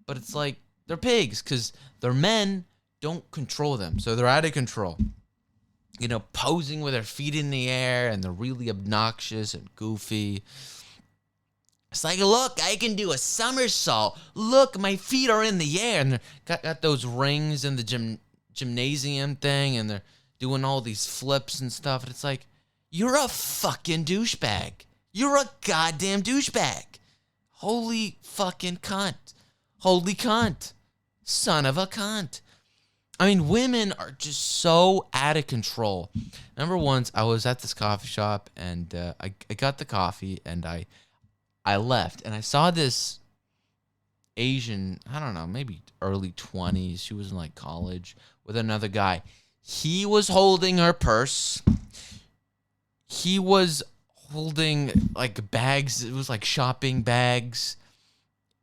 Speaker 2: But it's like they're pigs because their men don't control them, so they're out of control. You know, posing with their feet in the air, and they're really obnoxious and goofy. It's like, look, I can do a somersault. Look, my feet are in the air, and they got those rings in the gymnasium thing, and they're doing all these flips and stuff. And it's like, you're a fucking douchebag. You're a goddamn douchebag. Holy fucking cunt. Holy cunt. Son of a cunt. I mean, women are just so out of control. Remember once I was at this coffee shop, and I got the coffee, and I left, and I saw this Asian, I don't know, maybe early 20s. She was in like college with another guy. He was holding her purse. He was holding like bags. It was like shopping bags.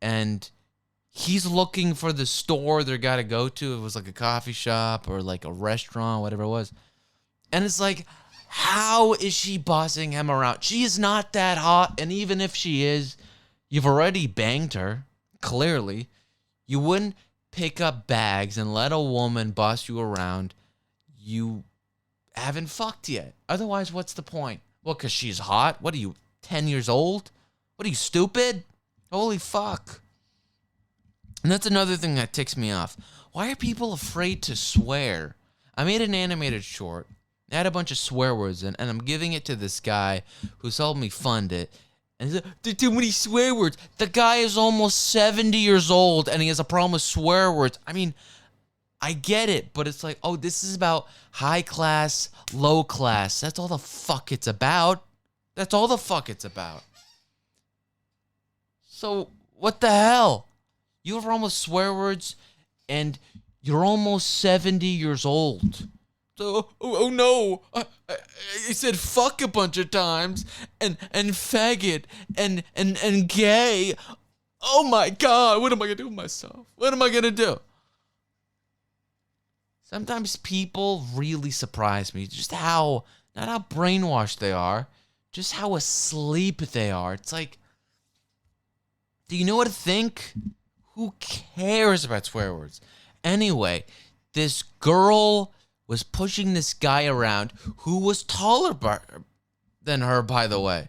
Speaker 2: And he's looking for the store they're got to go to. It was like a coffee shop or like a restaurant, whatever it was. And it's like, how is she bossing him around? She is not that hot. And even if she is, you've already banged her, clearly. You wouldn't pick up bags and let a woman boss you around. You haven't fucked yet. Otherwise, what's the point? Well, because she's hot? What are you, 10 years old? What are you, stupid? Holy fuck. And that's another thing that ticks me off. Why are people afraid to swear? I made an animated short. It had a bunch of swear words in, and I'm giving it to this guy who's helped me fund it. And he's like, there are too many swear words. The guy is almost 70 years old, and he has a problem with swear words. I mean, I get it, but it's like, oh, this is about high class, low class. That's all the fuck it's about. That's all the fuck it's about. So, what the hell? You have almost swear words, and you're almost 70 years old. So, oh no, I said fuck a bunch of times, and faggot, and gay. Oh my God, what am I gonna do with myself? What am I gonna do? Sometimes people really surprise me, just how, not how brainwashed they are, just how asleep they are. It's like, do you know what to think? Who cares about swear words? Anyway, this girl was pushing this guy around who was taller than her, by the way.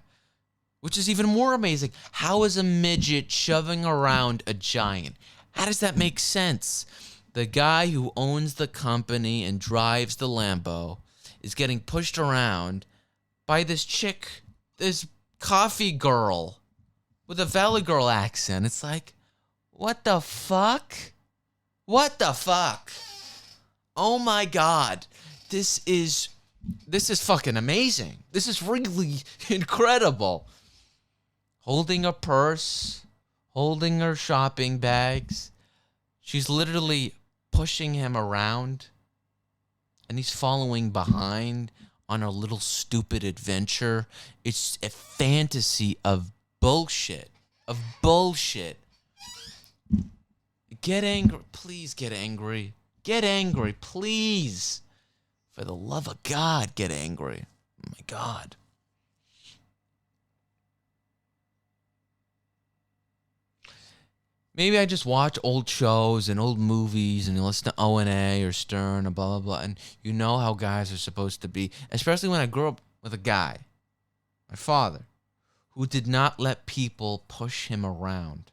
Speaker 2: Which is even more amazing. How is a midget shoving around a giant? How does that make sense? The guy who owns the company and drives the Lambo is getting pushed around by this chick, this coffee girl with a Valley Girl accent. It's like, what the fuck? What the fuck? Oh my God. This is fucking amazing. This is really incredible. Holding a purse, holding her shopping bags. She's literally pushing him around, and he's following behind on a little stupid adventure. It's a fantasy of bullshit. Of bullshit. Get angry. Please get angry. Get angry, please. For the love of God, get angry. Oh my God. Maybe I just watch old shows and old movies and listen to O&A or Stern and blah, blah, blah. And you know how guys are supposed to be. Especially when I grew up with a guy, my father, who did not let people push him around.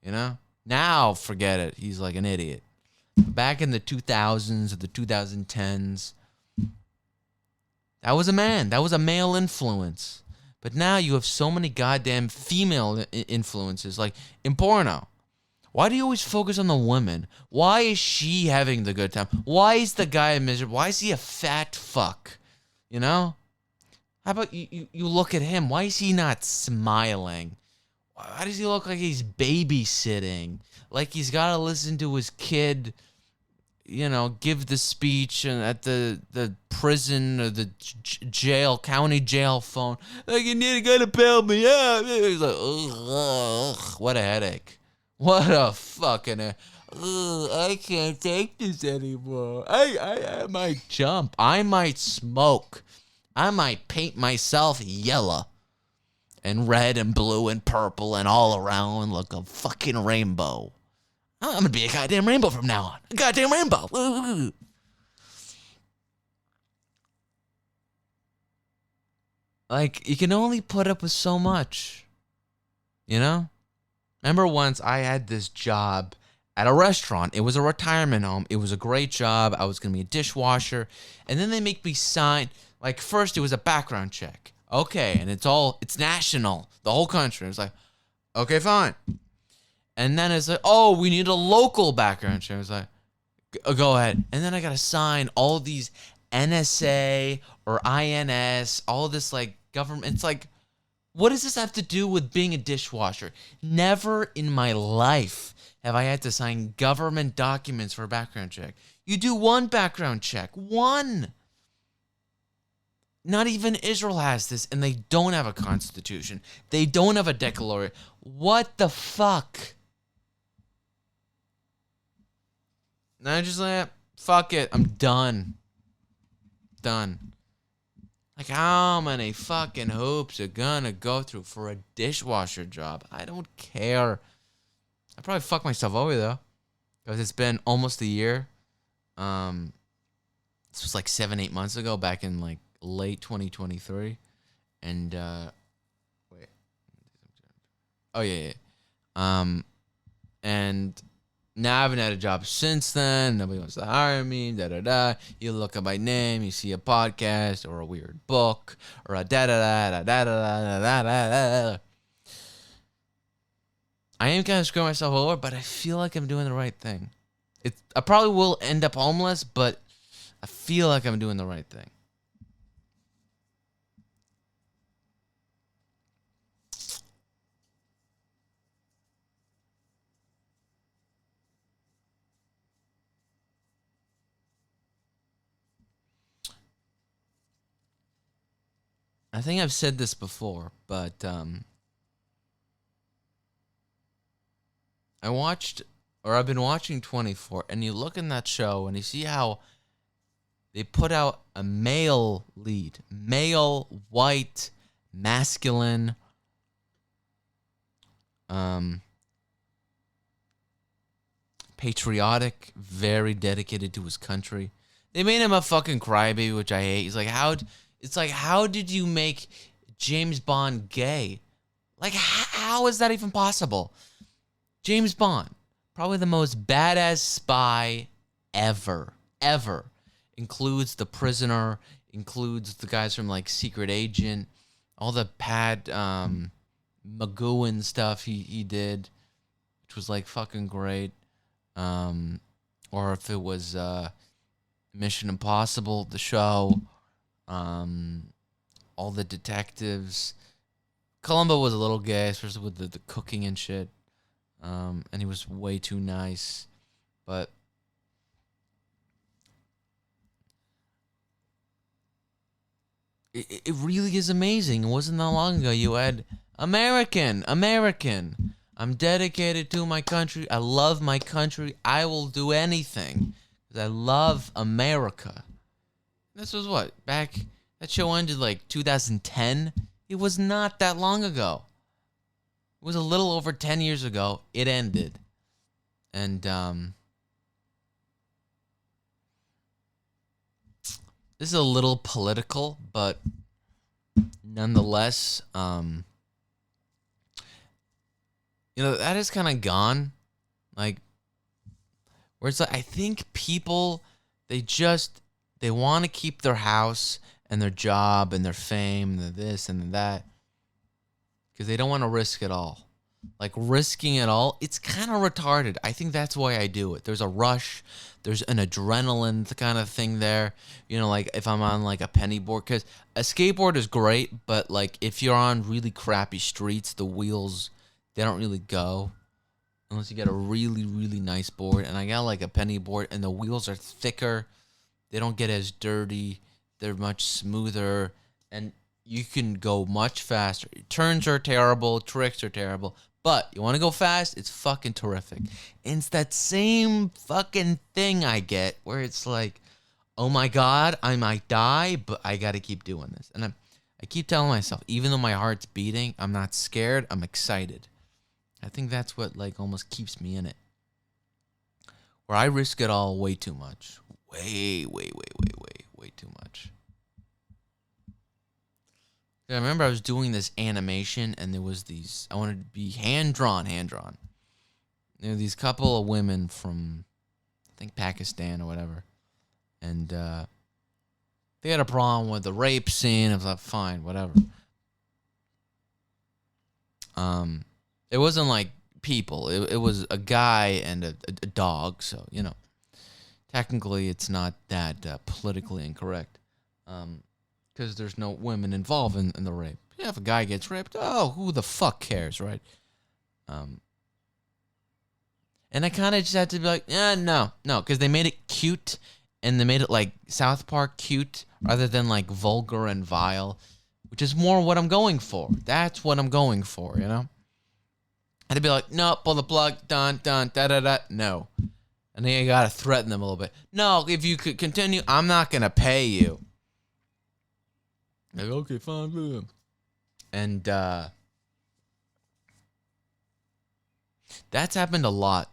Speaker 2: You know? Now, forget it. He's like an idiot. Back in the 2000s or the 2010s, that was a man. That was a male influence. But now you have so many goddamn female influences, like in porno. Why do you always focus on the woman? Why is she having the good time? Why is the guy miserable? Why is he a fat fuck? You know? How about you look at him? Why is he not smiling? Why does he look like he's babysitting? Like he's got to listen to his kid, you know, give the speech at the prison or the jail, county jail phone. Like, you need to go to help me out. He's like, ugh, what a headache. What a fucking, I can't take this anymore. I might jump. I might smoke. I might paint myself yellow and red and blue and purple and all around like a fucking rainbow. I'm going to be a goddamn rainbow from now on. A goddamn rainbow. Ooh. Like, you can only put up with so much. You know? Remember once I had this job at a restaurant. It was a retirement home. It was a great job. I was going to be a dishwasher. And then they make me sign. Like, first it was a background check. Okay, and it's national. The whole country. It was like, okay, fine. And then it's like, oh, we need a local background check. I was like, go ahead. And then I got to sign all these NSA or INS, all this like government. It's like, what does this have to do with being a dishwasher? Never in my life have I had to sign government documents for a background check. You do one background check. One. Not even Israel has this, and they don't have a constitution. They don't have a declaration. What the fuck? And I just like, fuck it. I'm done. Done. Like, how many fucking hoops are gonna go through for a dishwasher job? I don't care. I probably fuck myself over though, because it's been almost a year. This was like 7-8 months ago, back in like late 2023, and wait. Oh yeah. And now I haven't had a job since then. Nobody wants to hire me. You look at my name, you see a podcast or a weird book or a I am kind of screwing myself over, but I feel like I'm doing the right thing. I probably will end up homeless, but I feel like I'm doing the right thing. I think I've said this before, but I've been watching 24, and you look in that show and you see how they put out a male lead, male, white, masculine, patriotic, very dedicated to his country. They made him a fucking crybaby, which I hate. He's like, how did you make James Bond gay? Like, how is that even possible? James Bond, probably the most badass spy ever. Includes The Prisoner, includes the guys from, like, Secret Agent, all the Pat McGowan stuff he did, which was, like, fucking great. Or if it was Mission Impossible, the show, all the detectives. Columbo was a little gay, especially with the cooking and shit. And he was way too nice. But it really is amazing. It wasn't that long ago. You had American. I'm dedicated to my country. I love my country. I will do anything because I love America. This was what? That show ended like 2010. It was not that long ago. It was a little over 10 years ago. It ended. And this is a little political, but nonetheless, that is kind of gone. Like, where it's like, I think people, they want to keep their house and their job and their fame and this and that because they don't want to risk it all. Like, risking it all, it's kind of retarded. I think that's why I do it. There's a rush. There's an adrenaline kind of thing there. Like if I'm on like a penny board, because a skateboard is great, but like if you're on really crappy streets, the wheels, they don't really go unless you get a really, really nice board. And I got like a penny board and the wheels are thicker. They don't get as dirty. They're much smoother and you can go much faster. Turns are terrible. Tricks are terrible. But you want to go fast? It's fucking terrific. And it's that same fucking thing I get where it's like, oh my God, I might die, but I got to keep doing this. And I keep telling myself, even though my heart's beating, I'm not scared. I'm excited. I think that's what like almost keeps me in it. Where I risk it all way too much. Way too much. I remember I was doing this animation and there was these, I wanted to be hand drawn. There were these couple of women from, I think Pakistan or whatever. And they had a problem with the rape scene. I was like, fine, whatever. It wasn't like people. It was a guy and a dog. So, you know, technically it's not that politically incorrect. Because there's no women involved in the rape. Yeah, if a guy gets raped, oh, who the fuck cares, right? And I kind of just had to be like, no, because they made it cute, and they made it like South Park cute, rather than like vulgar and vile, which is more what I'm going for. That's what I'm going for, you know? And they'd be like, no, pull the plug, dun, da, no. And then you gotta threaten them a little bit. No, if you could continue, I'm not gonna pay you. Like, okay, fine. And that's happened a lot.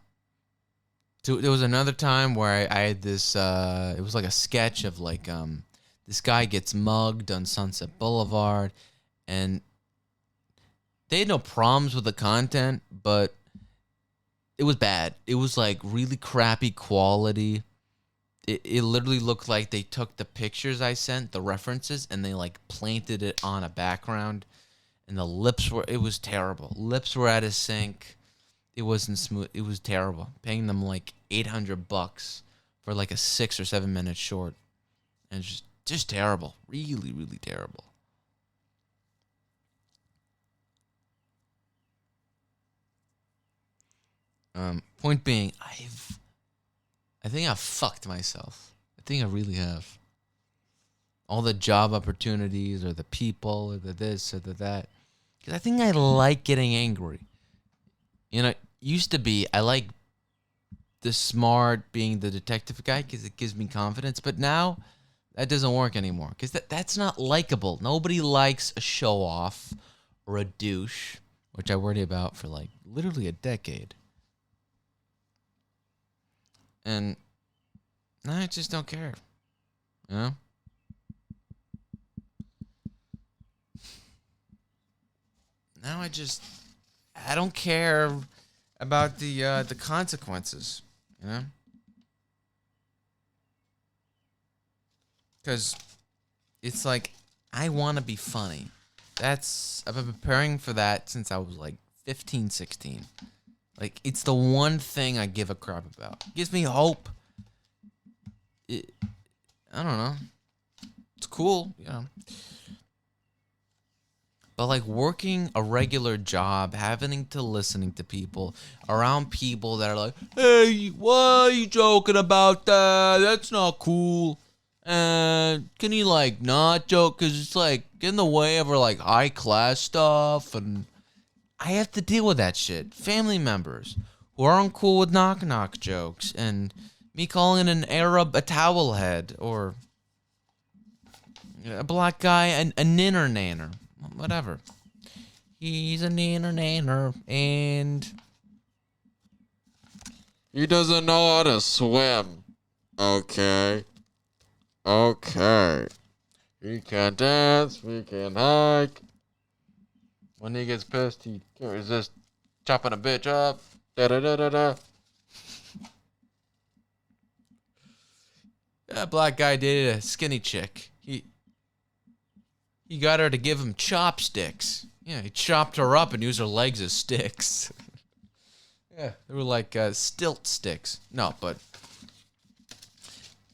Speaker 2: There was another time where I had this, it was like a sketch of like, this guy gets mugged on Sunset Boulevard, and they had no problems with the content, but it was bad. It was like really crappy quality. It literally looked like they took the pictures I sent, the references, and they like planted it on a background. And the lips were, it was terrible. Lips were out of sync. It wasn't smooth. It was terrible. Paying them like $800 for like a 6 or 7 minute short. And just terrible. Really, really terrible. Point being, I think I've fucked myself. I think I really have. All the job opportunities, or the people, or the this, or the that. Because I think I like getting angry. You know, used to be, I like the smart, being the detective guy, because it gives me confidence. But now, that doesn't work anymore. Because that's not likable. Nobody likes a show-off or a douche, which I worried about for like literally a decade. And I just don't care. You know? Now I don't care about the consequences, you know? Because it's like, I want to be funny. I've been preparing for that since I was like 15, 16. Like, it's the one thing I give a crap about. It gives me hope. I don't know. It's cool, you know. But like working a regular job, having to listening to people, around people that are like, hey, why are you joking about that? That's not cool. And can you like not joke? Because it's like in the way of our like high class stuff. And I have to deal with that shit. Family members who aren't cool with knock knock jokes, and me calling an Arab a towel head, or a black guy a ninner nanner, whatever. He's a ninner nanner, and he doesn't know how to swim. Okay. He can dance, we can hike. When he gets pissed, he can't resist chopping a bitch up. Da-da-da-da-da. That black guy dated a skinny chick. He got her to give him chopsticks. Yeah, he chopped her up and used her legs as sticks. Yeah, they were like stilt sticks. No, but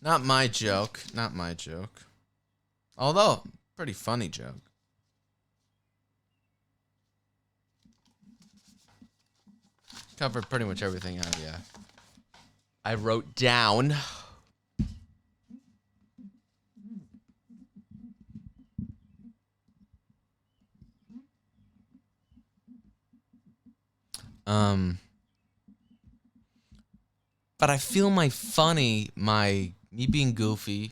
Speaker 2: not my joke. Not my joke. Although, pretty funny joke. Covered pretty much everything out, yeah. I wrote down. But I feel me being goofy,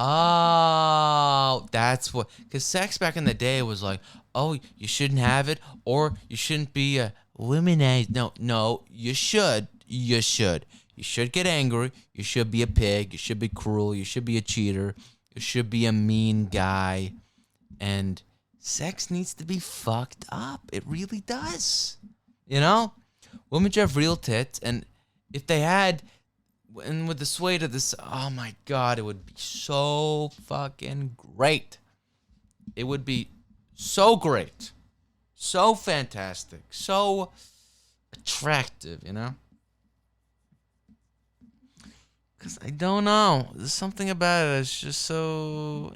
Speaker 2: Oh, that's what. Because sex back in the day was like, oh, you shouldn't have it, or you shouldn't be a womanizer. No, no, you should. You should. You should get angry. You should be a pig. You should be cruel. You should be a cheater. You should be a mean guy. And sex needs to be fucked up. It really does. You know? Women should have real tits, and if they had, and with the sway to this, oh my god, it would be so fucking great. It would be so great, so fantastic, so attractive, you know? Because I don't know, there's something about it that's just so,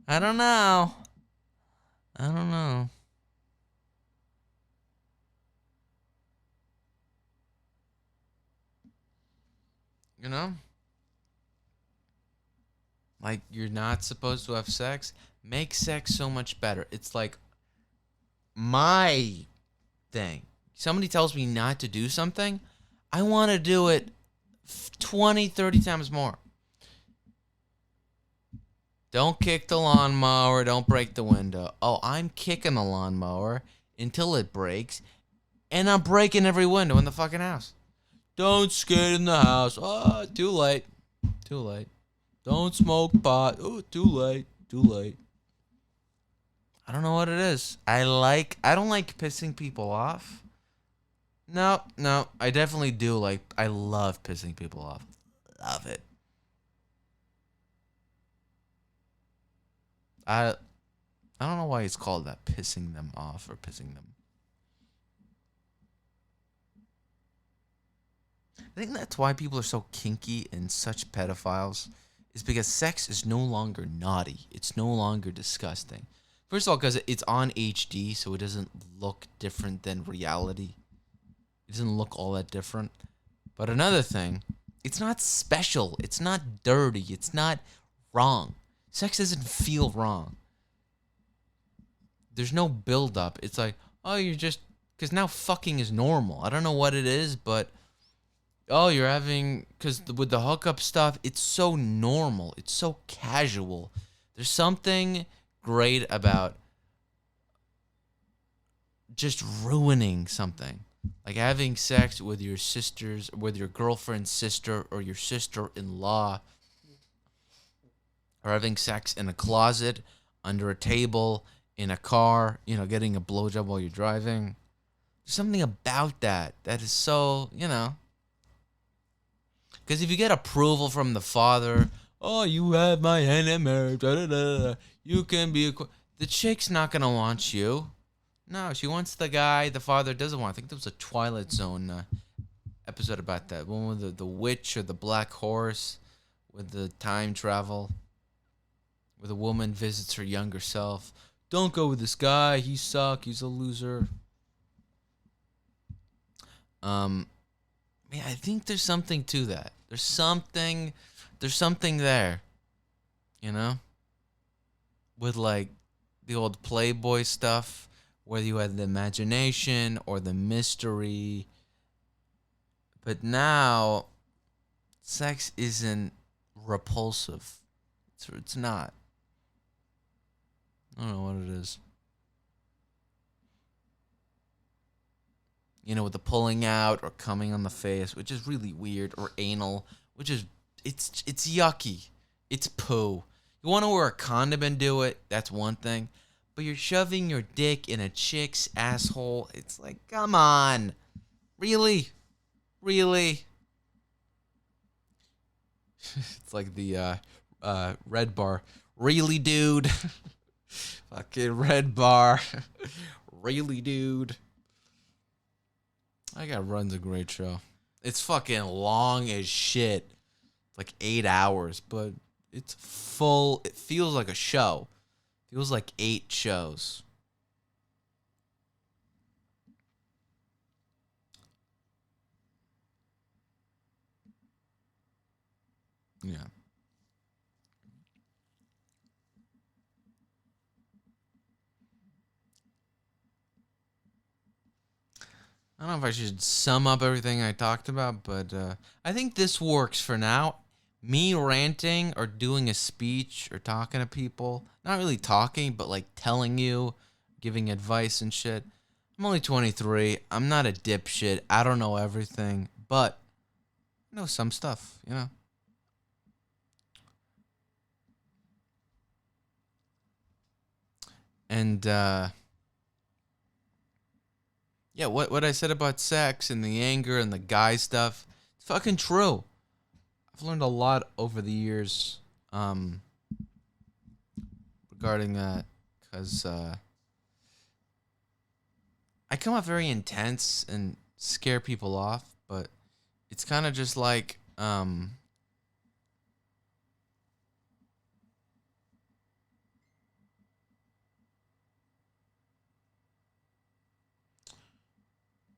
Speaker 2: I don't know. I don't know. You know? Like, you're not supposed to have sex. Make sex so much better. It's like my thing. Somebody tells me not to do something, I want to do it 20, 30 times more. Don't kick the lawnmower. Don't break the window. Oh, I'm kicking the lawnmower until it breaks, and I'm breaking every window in the fucking house. Don't skate in the house. Oh, too late. Too late. Don't smoke pot. Oh, too late. Too late. I don't know what it is. I don't like pissing people off. No, I definitely do I love pissing people off. Love it. I don't know why it's called that, pissing them off or pissing them. I think that's why people are so kinky and such pedophiles, is because sex is no longer naughty. It's no longer disgusting. First of all, because it's on HD, so it doesn't look different than reality. It doesn't look all that different. But another thing, it's not special. It's not dirty. It's not wrong. Sex doesn't feel wrong. There's no build-up. It's like, oh, you're just... Because now fucking is normal. I don't know what it is, but... Oh, you're having... Because with the hookup stuff, it's so normal. It's so casual. There's something great about just ruining something. Like having sex with your sisters, with your girlfriend's sister, or your sister-in-law. Or having sex in a closet, under a table, in a car, getting a blowjob while you're driving. There's something about that is so, Because if you get approval from the father, oh, you have my hand in marriage, you can be the chick's not going to want you. No, she wants the guy the father doesn't want. I think there was a Twilight Zone episode about that. One with the witch or the black horse with the time travel. Where the woman visits her younger self. Don't go with this guy. He sucks. He's a loser. I think there's something to that. There's something there. With the old Playboy stuff, whether you had the imagination or the mystery. But now, sex isn't repulsive. It's not. I don't know what it is. With the pulling out or coming on the face, which is really weird, or anal, which is it's yucky. It's poo. You want to wear a condom and do it, that's one thing. But you're shoving your dick in a chick's asshole. It's like, come on. Really? Really? It's like the red bar. Really, dude? Fucking red bar. Really, dude? I Got Run's a great show. It's fucking long as shit. It's like 8 hours, but it's full. It feels like a show. It feels like 8 shows. Yeah. I don't know if I should sum up everything I talked about, but I think this works for now. me ranting or doing a speech or talking to people, not really talking, but like telling you, giving advice and shit. I'm only 23. I'm not a dipshit. I don't know everything, but I know some stuff, you know? And, yeah, what I said about sex and the anger and the guy stuff, it's fucking true. I've learned a lot over the years regarding that because I come off very intense and scare people off, but it's kind of just like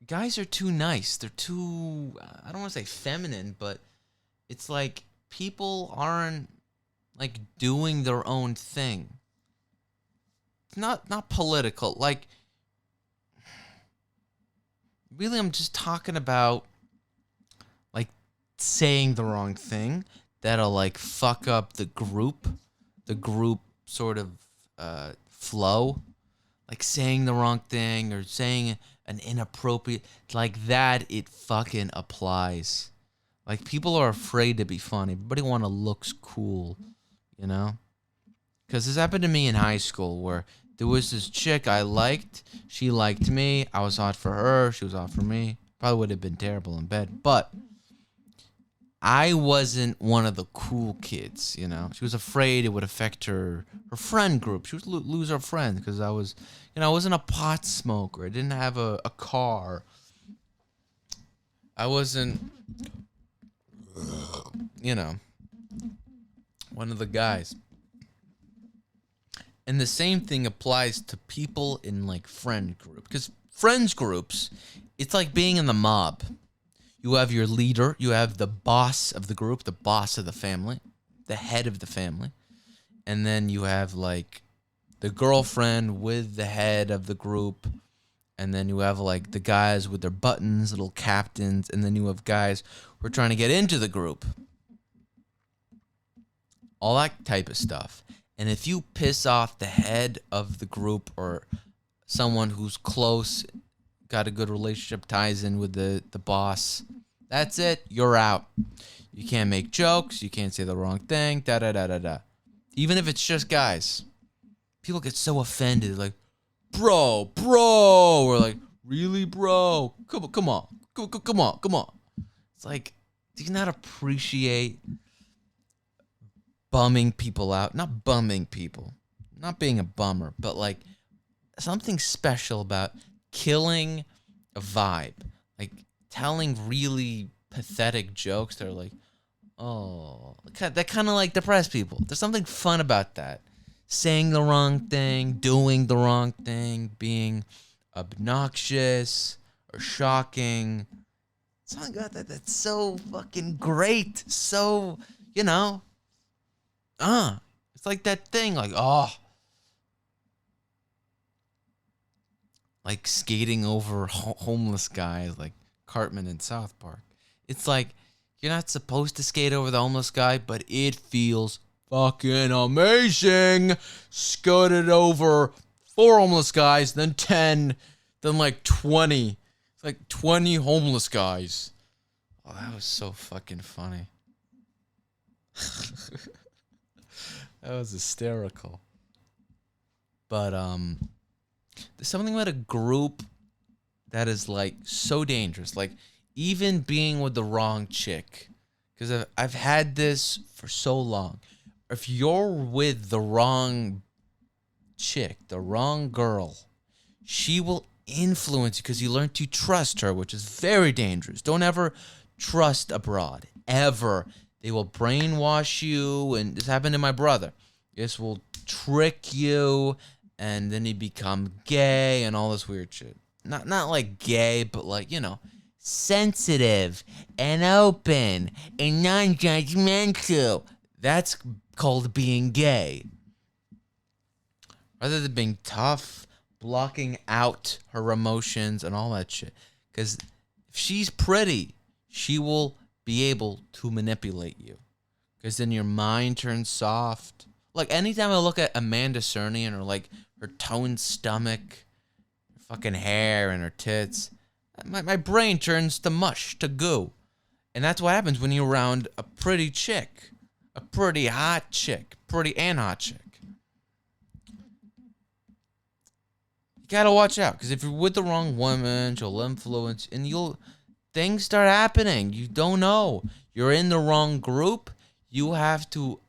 Speaker 2: guys are too nice. They're too, I don't want to say feminine, but it's like people aren't like doing their own thing. It's not political. Like really I'm just talking about like saying the wrong thing that'll like fuck up the group sort of flow, like saying the wrong thing or saying an inappropriate like that. It fucking applies. Like people are afraid to be funny. Everybody want to looks cool, you know? Because this happened to me in high school where there was this chick I liked. She liked me. I was hot for her. She was hot for me. Probably would have been terrible in bed. But I wasn't one of the cool kids, you know? She was afraid it would affect her friend group. She would lose her friend because I was, you know, I wasn't a pot smoker. I didn't have a car. I wasn't, you know, one of the guys. And the same thing applies to people in like friend group. Because friends groups, it's like being in the mob. You have your leader, you have the boss of the group, the boss of the family, the head of the family. And then you have like the girlfriend with the head of the group. And then you have like the guys with their buttons, little captains. And then you have guys who are trying to get into the group. All that type of stuff. And if you piss off the head of the group or someone who's close, got a good relationship, ties in with the boss, that's it. You're out. You can't make jokes. You can't say the wrong thing. Da-da-da-da-da. Even if it's just guys. People get so offended. Like, bro. Or like, really, bro? Come on. It's like, do you not appreciate bumming people out? Not bumming people. Not being a bummer. But like, something special about killing a vibe. Like, telling really pathetic jokes that are like, oh, that kind of like depress people. There's something fun about that. Saying the wrong thing, doing the wrong thing, being obnoxious or shocking. Something about that that's so fucking great. So, you know, it's like that thing, like, like skating over homeless guys, like Cartman in South Park. It's like, you're not supposed to skate over the homeless guy, but it feels fucking amazing. Scooted over 4 homeless guys, then 10, then like 20. It's like 20 homeless guys. Oh, that was so fucking funny. That was hysterical. But there's something about a group that is like so dangerous. Like even being with the wrong chick, because I've had this for so long. If you're with the wrong chick, the wrong girl, she will influence you because you learn to trust her, which is very dangerous. Don't ever trust abroad, ever. They will brainwash you, and this happened to my brother. This will trick you, and then you become gay and all this weird shit. Not like gay, but like, you know, sensitive and open and non-judgmental. That's called being gay. Rather than being tough, blocking out her emotions and all that shit. Because if she's pretty, she will be able to manipulate you. because then your mind turns soft. Like anytime I look at Amanda Cerny and her like her toned stomach, her fucking hair and her tits, my brain turns to mush, to goo. And that's what happens when you're around a pretty chick, a pretty hot chick, pretty and hot chick. You gotta watch out, because if you're with the wrong woman, she'll influence, and things start happening. You don't know. You're in the wrong group. You have to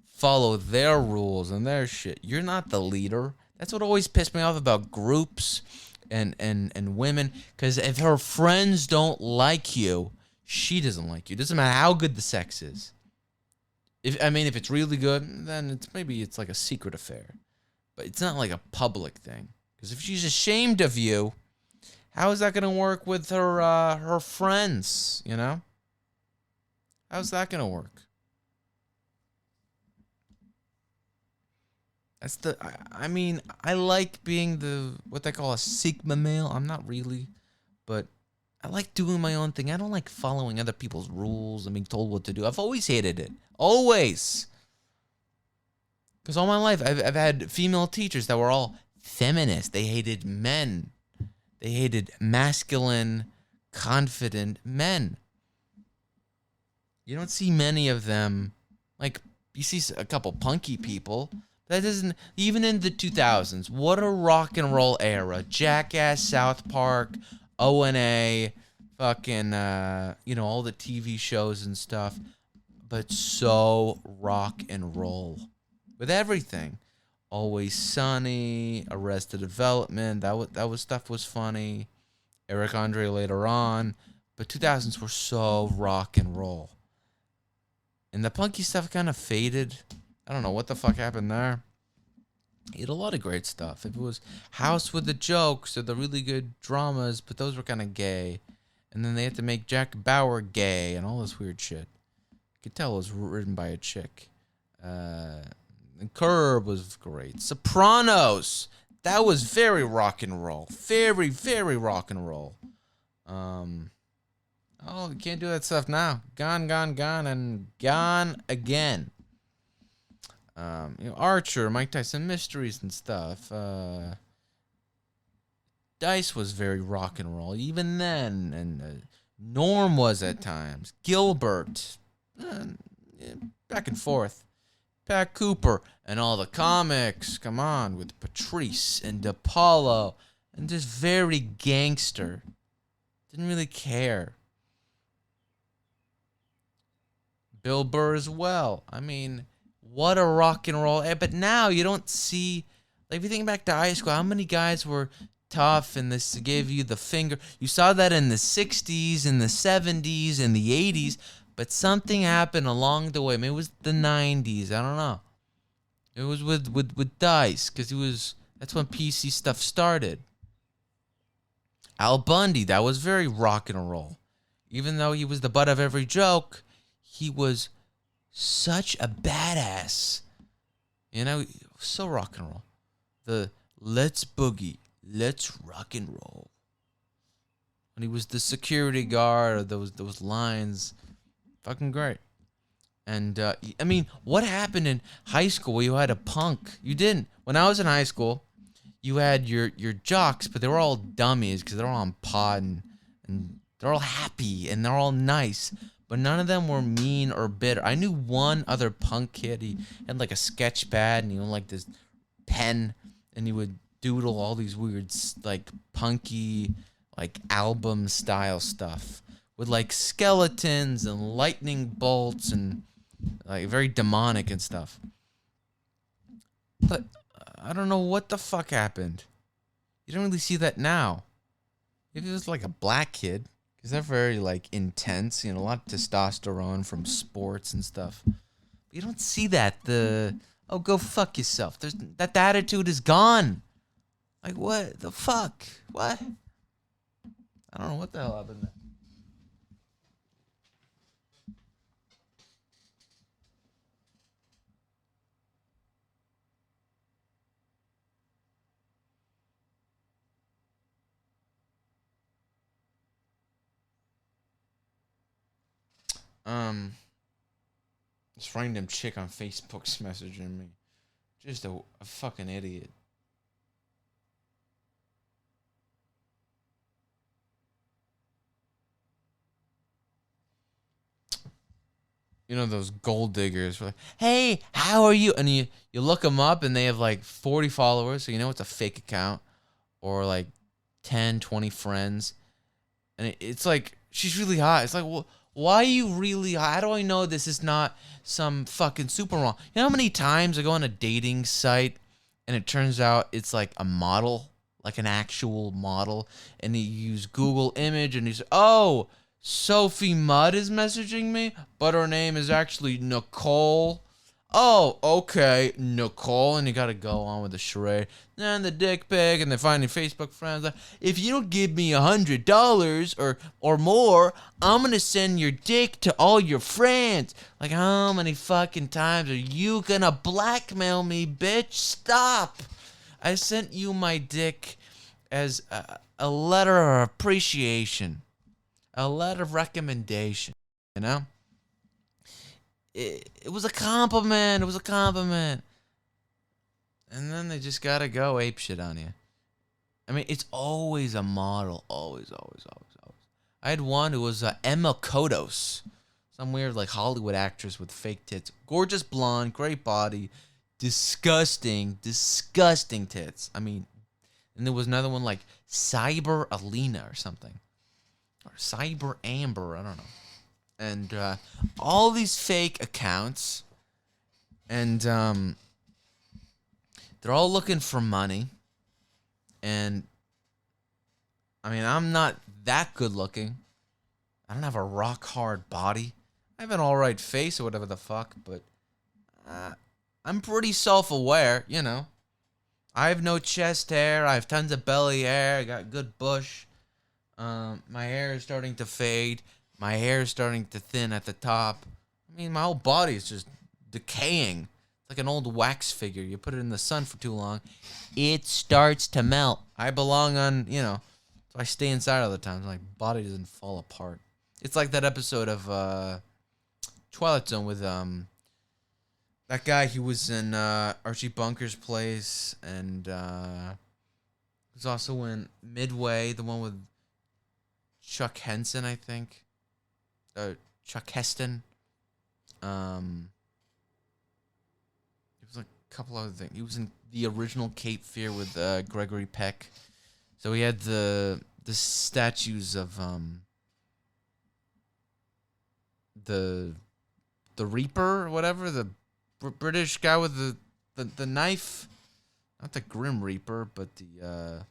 Speaker 2: follow their rules and their shit. You're not the leader. That's what always pissed me off about groups and women, because if her friends don't like you, she doesn't like you. It doesn't matter how good the sex is. If it's really good, then it's like a secret affair. But it's not like a public thing. Because if she's ashamed of you, how is that going to work with her friends, you know? How's that going to work? I like being what they call a Sigma male. I'm not really, but I like doing my own thing. I don't like following other people's rules and being told what to do. I've always hated it. Always. Because all my life, I've had female teachers that were all feminist. They hated men. They hated masculine, confident men. You don't see many of them. Like, you see a couple punky people. That isn't, even in the 2000s, what a rock and roll era. Jackass, South Park, O&A, fucking, all the TV shows and stuff. But so rock and roll. With everything. Always Sunny, Arrested Development, that stuff was funny. Eric Andre later on. But 2000s were so rock and roll. And the punky stuff kind of faded. I don't know what the fuck happened there. He had a lot of great stuff. If it was House with the Jokes or the really good dramas, but those were kind of gay. And then they had to make Jack Bauer gay and all this weird shit. You could tell it was written by a chick. And Curb was great. Sopranos. That was very rock and roll. Very, very rock and roll. You can't do that stuff now. Gone, and gone again. Archer, Mike Tyson Mysteries and stuff. Dice was very rock and roll even then, and Norm was at times. Gilbert, back and forth. Pat Cooper and all the comics. Come on, with Patrice and DePaulo, and just very gangster. Didn't really care. Bill Burr as well. What a rock and roll. But now you don't see, like, if you think back to high school, how many guys were tough and this gave you the finger? You saw that in the 60s, in the 70s, in the 80s, but something happened along the way. Maybe it was the 90s. I don't know. It was with Dice, because that's when PC stuff started. Al Bundy, that was very rock and roll. Even though he was the butt of every joke, he was such a badass. So rock and roll. The let's boogie, let's rock and roll. When he was the security guard, those lines, fucking great. And what happened in high school where you had a punk? You didn't. When I was in high school, you had your jocks, but they were all dummies because they're all on pod and they're all happy and they're all nice. But none of them were mean or bitter. I knew one other punk kid. He had like a sketch pad and he had like this pen and he would doodle all these weird like punky like album style stuff with like skeletons and lightning bolts and like very demonic and stuff. But I don't know what the fuck happened. You don't really see that now. If it was like a black kid, because they're very like intense, a lot of testosterone from sports and stuff. But you don't see that. Go fuck yourself. The attitude is gone. Like, what the fuck? What? I don't know what the hell happened there. This random chick on Facebook's messaging me. Just a fucking idiot. You know those gold diggers, like, hey, how are you? And you look them up and they have like 40 followers, so you know it's a fake account, or like 10, 20 friends. And it's like, she's really hot. It's like, well, why are you really hot? How do I know this is not some fucking super wrong? You know how many times I go on a dating site and it turns out it's like a model, like an actual model, and you use Google image and you say, oh, Sophie Mudd is messaging me, but her name is actually Nicole. Oh, okay, Nicole, and you gotta go on with the charade. Then the dick pic, and they find your Facebook friends. Like, if you don't give me $100 or more, I'm gonna send your dick to all your friends. Like, how many fucking times are you gonna blackmail me, bitch? Stop! I sent you my dick as a letter of appreciation. A letter of recommendation, you know? It was a compliment. It was a compliment. And then they just gotta go apeshit on you. I mean, it's always a model. Always, always, always, always. I had one who was Emma Kodos. Some weird, like, Hollywood actress with fake tits. Gorgeous blonde, great body. Disgusting, disgusting tits. I mean, and there was another one like Cyber Alina or something. Or Cyber Amber, I don't know. And all these fake accounts, and they're all looking for money. And I mean, I'm not that good looking. I don't have a rock hard body. I have an alright face or whatever the fuck, but I'm pretty self-aware, you know. I have no chest hair. I have tons of belly hair. I got good bush. My hair is starting to fade. My hair is starting to thin at the top. I mean, my whole body is just decaying. It's like an old wax figure. You put it in the sun for too long, it starts to melt. I belong on, you know, so I stay inside all the time. So my body doesn't fall apart. It's like that episode of Twilight Zone with that guy. He was in Archie Bunker's place, and he was also in Midway, the one with Chuck Henson, I think. Chuck Heston. It was like a couple other things. He was in the original Cape Fear with Gregory Peck. So he had the statues of the Reaper or whatever, the British guy with the knife, not the Grim Reaper, but the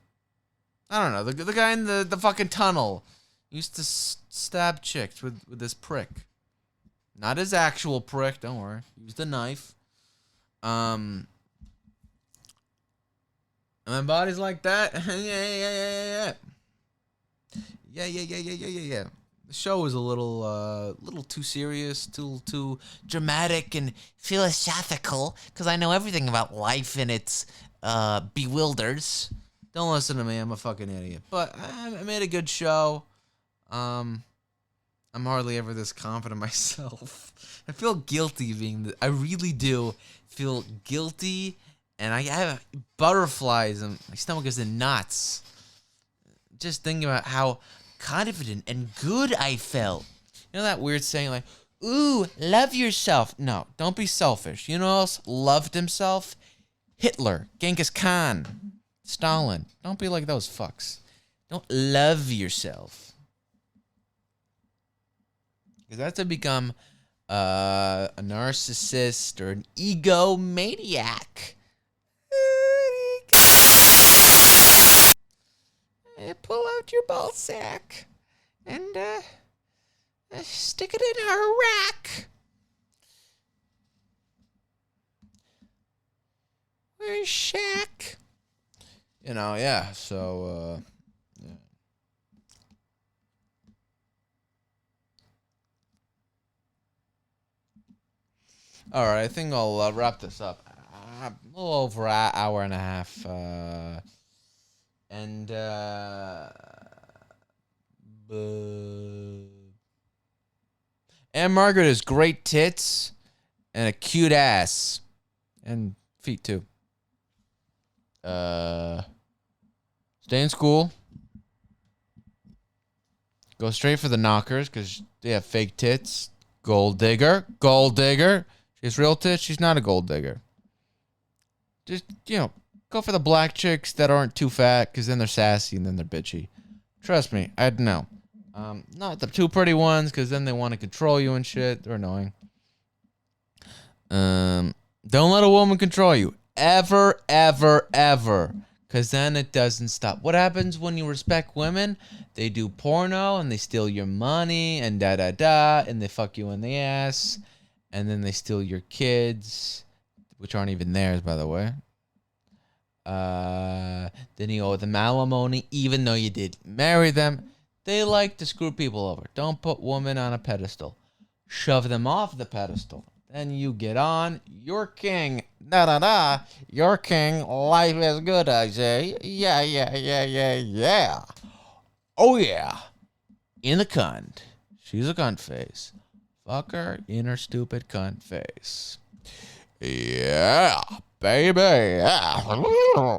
Speaker 2: I don't know, the guy in the fucking tunnel. Used to stab chicks with this prick. Not his actual prick, don't worry. Used a knife. And my body's like that. Yeah. Yeah. The show was a little too serious, too dramatic and philosophical, because I know everything about life and its bewilders. Don't listen to me, I'm a fucking idiot. But I made a good show. I'm hardly ever this confident myself. I feel guilty being I really do feel guilty, and I have butterflies and my stomach is in knots. Just thinking about how confident and good I felt. You know that weird saying like, ooh, love yourself. No, don't be selfish. You know who else loved himself? Hitler, Genghis Khan, Stalin. Don't be like those fucks. Don't love yourself. Because that's to become a narcissist or an egomaniac. Pull out your ball sack and stick it in her rack. Where's Shaq? You know, yeah, so, yeah. All right, I think I'll wrap this up. A little over an hour and a half. And Anne Margaret has great tits, and a cute ass. And feet, too. Stay in school. Go straight for the knockers because they have fake tits. Gold digger. Gold digger. She has real tits. She's not a gold digger. Just, go for the black chicks that aren't too fat because then they're sassy and then they're bitchy. Trust me, I'd know. Not the too pretty ones because then they want to control you and shit. They're annoying. Don't let a woman control you. Ever, ever, ever. Because then it doesn't stop. What happens when you respect women? They do porno and they steal your money and da-da-da. And they fuck you in the ass. And then they steal your kids. Which aren't even theirs, by the way. Then you owe them alimony, even though you didn't marry them. They like to screw people over. Don't put women on a pedestal. Shove them off the pedestal. Then you get on. You're king. Da-da-da. You're king. Life is good, I say. Yeah, yeah, yeah, yeah, yeah. Oh, yeah. In the cunt. She's a cunt face. Fuck her in her stupid cunt face. Yeah, baby. Yeah.